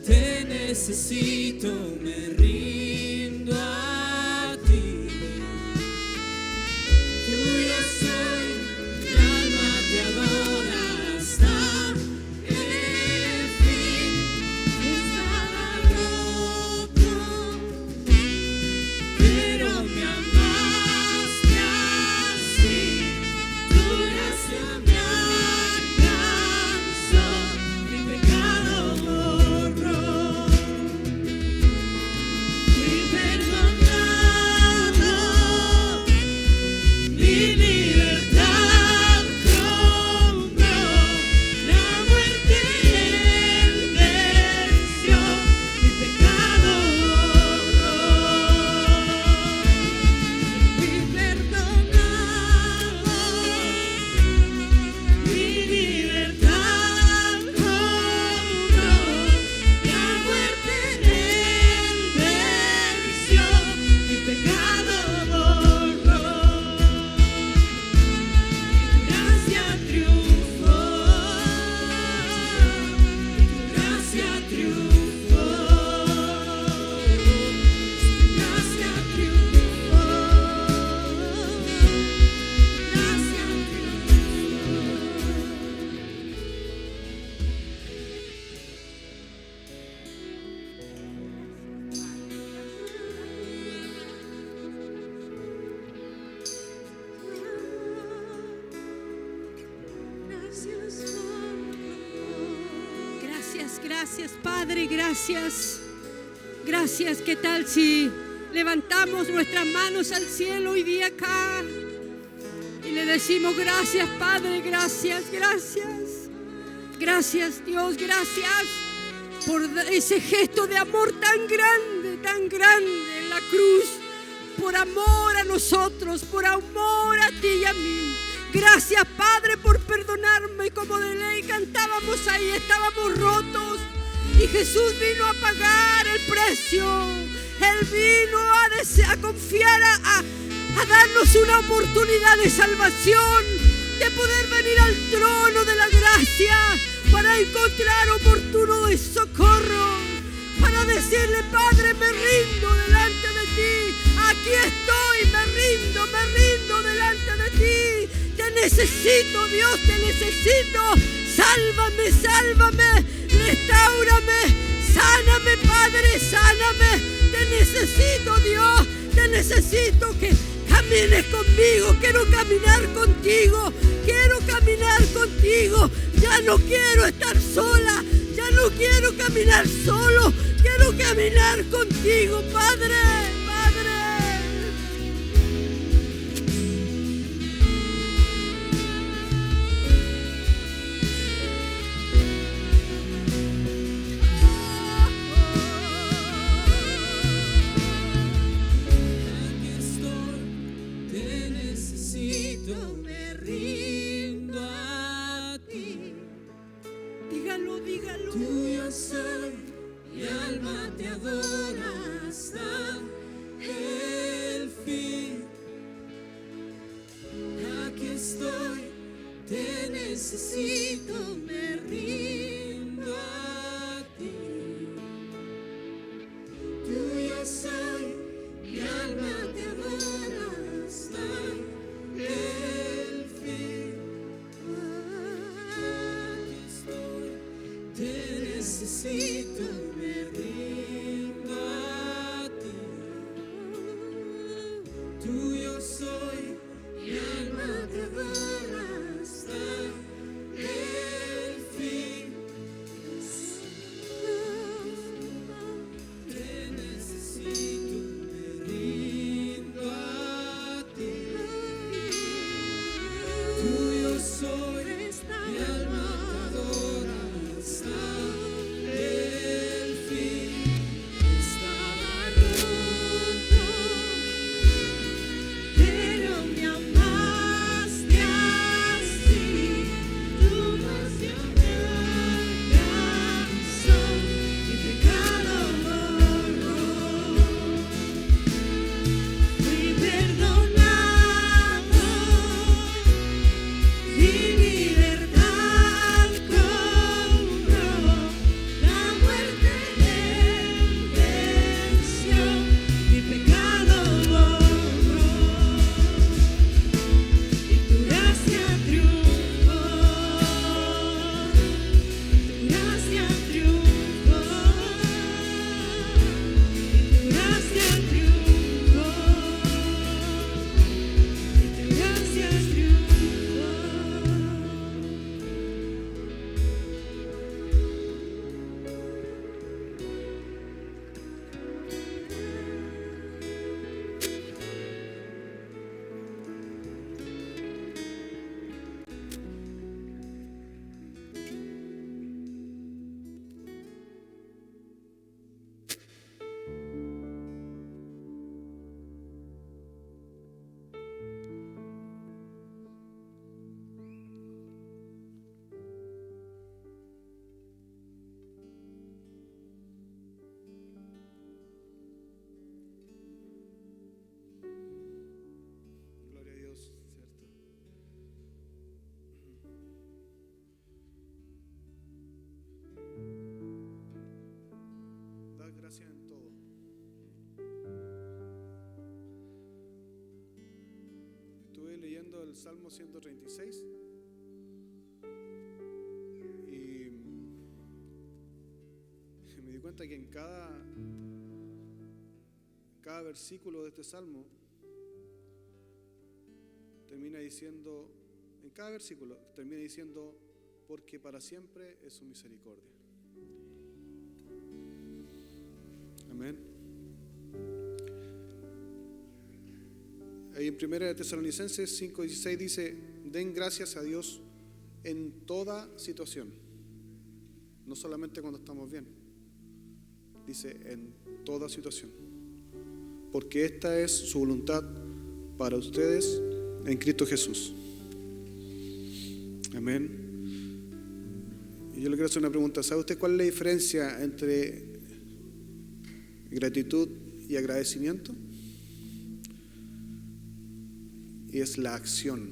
S2: te necesito, me rindo a ti. Tuyo soy, mi alma te adora hasta el fin. Estaba roto, pero me amaste así. Tu gracia me alcanzó, mi pecado borró. Fui perdonado, mi libertad compró, la muerte él venció, mi pecado borró. Fui perdonado, mi libertad compró, la muerte él venció, mi pecado borró. Gracia triunfó, gracia triunfó, gracia triunfó, gracia
S3: Gracias, gracias, Padre, gracias. Gracias, ¿qué tal si levantamos nuestras manos al cielo hoy día acá y le decimos gracias, Padre, gracias, gracias. Gracias, Dios, gracias por ese gesto de amor tan grande en la cruz, por amor a nosotros, por amor a ti y a mí. Gracias, Padre, por perdonarme. Como de ley cantábamos ahí, estábamos rotos y Jesús vino a pagar el precio. Él vino a confiar, a darnos una oportunidad de salvación, de poder venir al trono de la gracia para encontrar oportuno de socorro, para decirle: Padre, me rindo delante de ti. Aquí estoy, me rindo delante de ti. Te necesito, Dios, te necesito. Sálvame, sálvame, restáurame, sáname, Padre, sáname. Te necesito, Dios, te necesito que camines conmigo. Quiero caminar contigo, quiero caminar contigo. Ya no quiero estar sola, ya no quiero caminar solo. Quiero caminar contigo, Padre, Padre.
S2: Aquí estoy, te necesito, me rindo a ti.
S3: Dígalo, dígalo.
S2: Tuyo soy, mi alma te adora hasta el fin. Aquí estoy, te necesito, me rindo a ti. Tuyo soy, mi alma te adora hasta el fin. Aquí estoy, te necesito, me rindo a ti. Tuyo soy, mi alma te adora hasta el fin. Te necesito, me rindo a ti. Tuyo soy, mi alma te adora hasta el
S4: leyendo el Salmo 136 y me di cuenta que en cada versículo de este Salmo termina diciendo, en cada versículo termina diciendo, porque para siempre es su misericordia. Amén. Ahí en 1 Tesalonicenses 5:16 dice, den gracias a Dios en toda situación, no solamente cuando estamos bien, dice en toda situación, porque esta es su voluntad para ustedes en Cristo Jesús. Amén. Y yo le quiero hacer una pregunta. ¿Sabe usted cuál es la diferencia entre gratitud y agradecimiento? Y es la acción.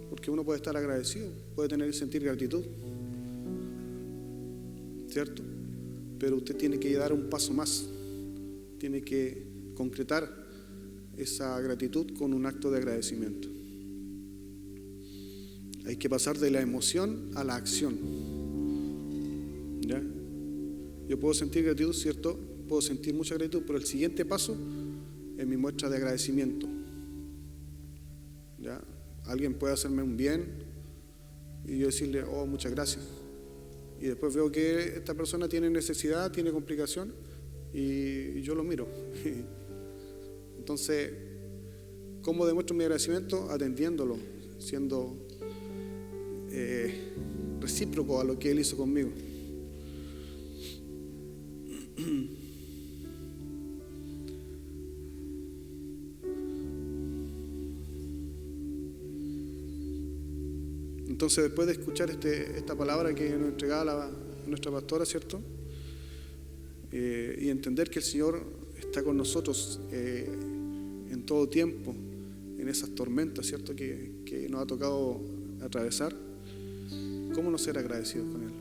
S4: Porque uno puede estar agradecido, puede sentir gratitud, ¿cierto? Pero usted tiene que dar un paso más, tiene que concretar esa gratitud con un acto de agradecimiento. Hay que pasar de la emoción a la acción. ¿Ya? Yo puedo sentir gratitud, ¿cierto? Puedo sentir mucha gratitud, pero el siguiente paso es mi muestra de agradecimiento. ¿Ya? Alguien puede hacerme un bien y yo decirle, oh, muchas gracias. Y después veo que esta persona tiene necesidad, tiene complicación y yo lo miro. Entonces, ¿cómo demuestro mi agradecimiento? Atendiéndolo, siendo recíproco a lo que Él hizo conmigo. Entonces, después de escuchar esta palabra que nos entregaba nuestra pastora, ¿cierto? Y entender que el Señor está con nosotros en todo tiempo, en esas tormentas, ¿cierto? Que nos ha tocado atravesar. ¿Cómo no ser agradecidos con Él?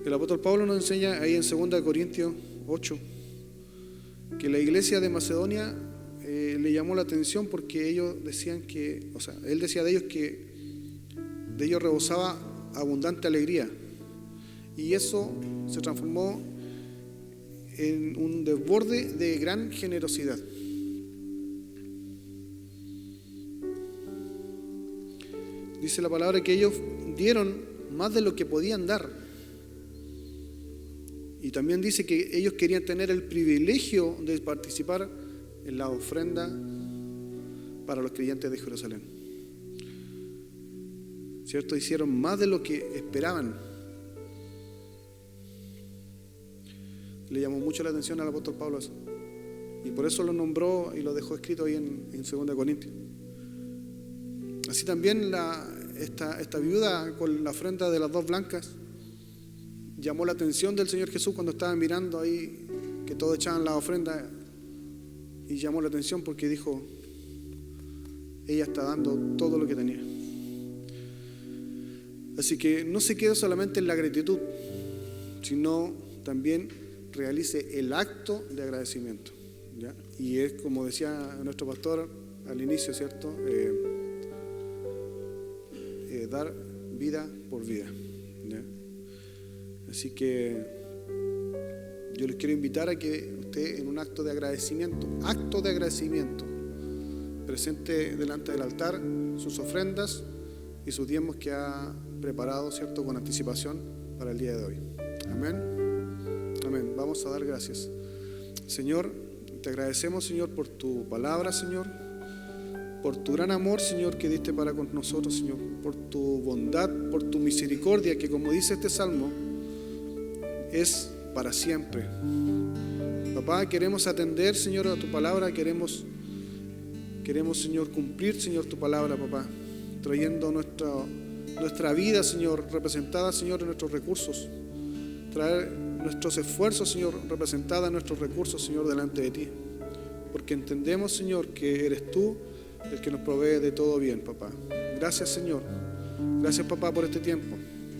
S4: El apóstol Pablo nos enseña ahí en 2 Corintios 8 que la iglesia de Macedonia le llamó la atención porque ellos decían él decía de ellos que de ellos rebosaba abundante alegría, y eso se transformó en un desborde de gran generosidad. Dice la palabra que ellos dieron más de lo que podían dar. Y también dice que ellos querían tener el privilegio de participar en la ofrenda para los creyentes de Jerusalén. ¿Cierto? Hicieron más de lo que esperaban. Le llamó mucho la atención al apóstol Pablo eso. Y por eso lo nombró y lo dejó escrito ahí en 2 Corintios. Así también esta viuda con la ofrenda de las 2 blancas llamó la atención del Señor Jesús cuando estaba mirando ahí que todos echaban la ofrenda, y llamó la atención porque dijo, ella está dando todo lo que tenía. Así que no se quede solamente en la gratitud, sino también realice el acto de agradecimiento, ¿ya? Y es como decía nuestro pastor al inicio, ¿cierto? Dar vida por vida, ¿ya? Así que yo les quiero invitar a que usted en un acto de agradecimiento, presente delante del altar sus ofrendas y sus diezmos que ha preparado, ¿cierto?, con anticipación para el día de hoy. Amén. Amén. Vamos a dar gracias. Señor, te agradecemos, Señor, por tu palabra, Señor, por tu gran amor, Señor, que diste para con nosotros, Señor, por tu bondad, por tu misericordia, que como dice este salmo, es para siempre. Papá, queremos atender, Señor, a tu palabra, queremos, Señor, cumplir, Señor, tu palabra, papá, trayendo nuestra vida, Señor, representada, Señor, en nuestros recursos, traer nuestros esfuerzos, Señor, representada en nuestros recursos, Señor, delante de ti, porque entendemos, Señor, que eres tú el que nos provee de todo bien, papá. Gracias, Señor. Gracias, papá, por este tiempo.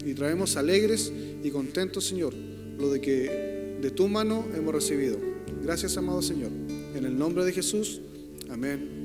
S4: Y traemos alegres y contentos, Señor, lo de que de tu mano hemos recibido. Gracias, amado Señor. En el nombre de Jesús. Amén.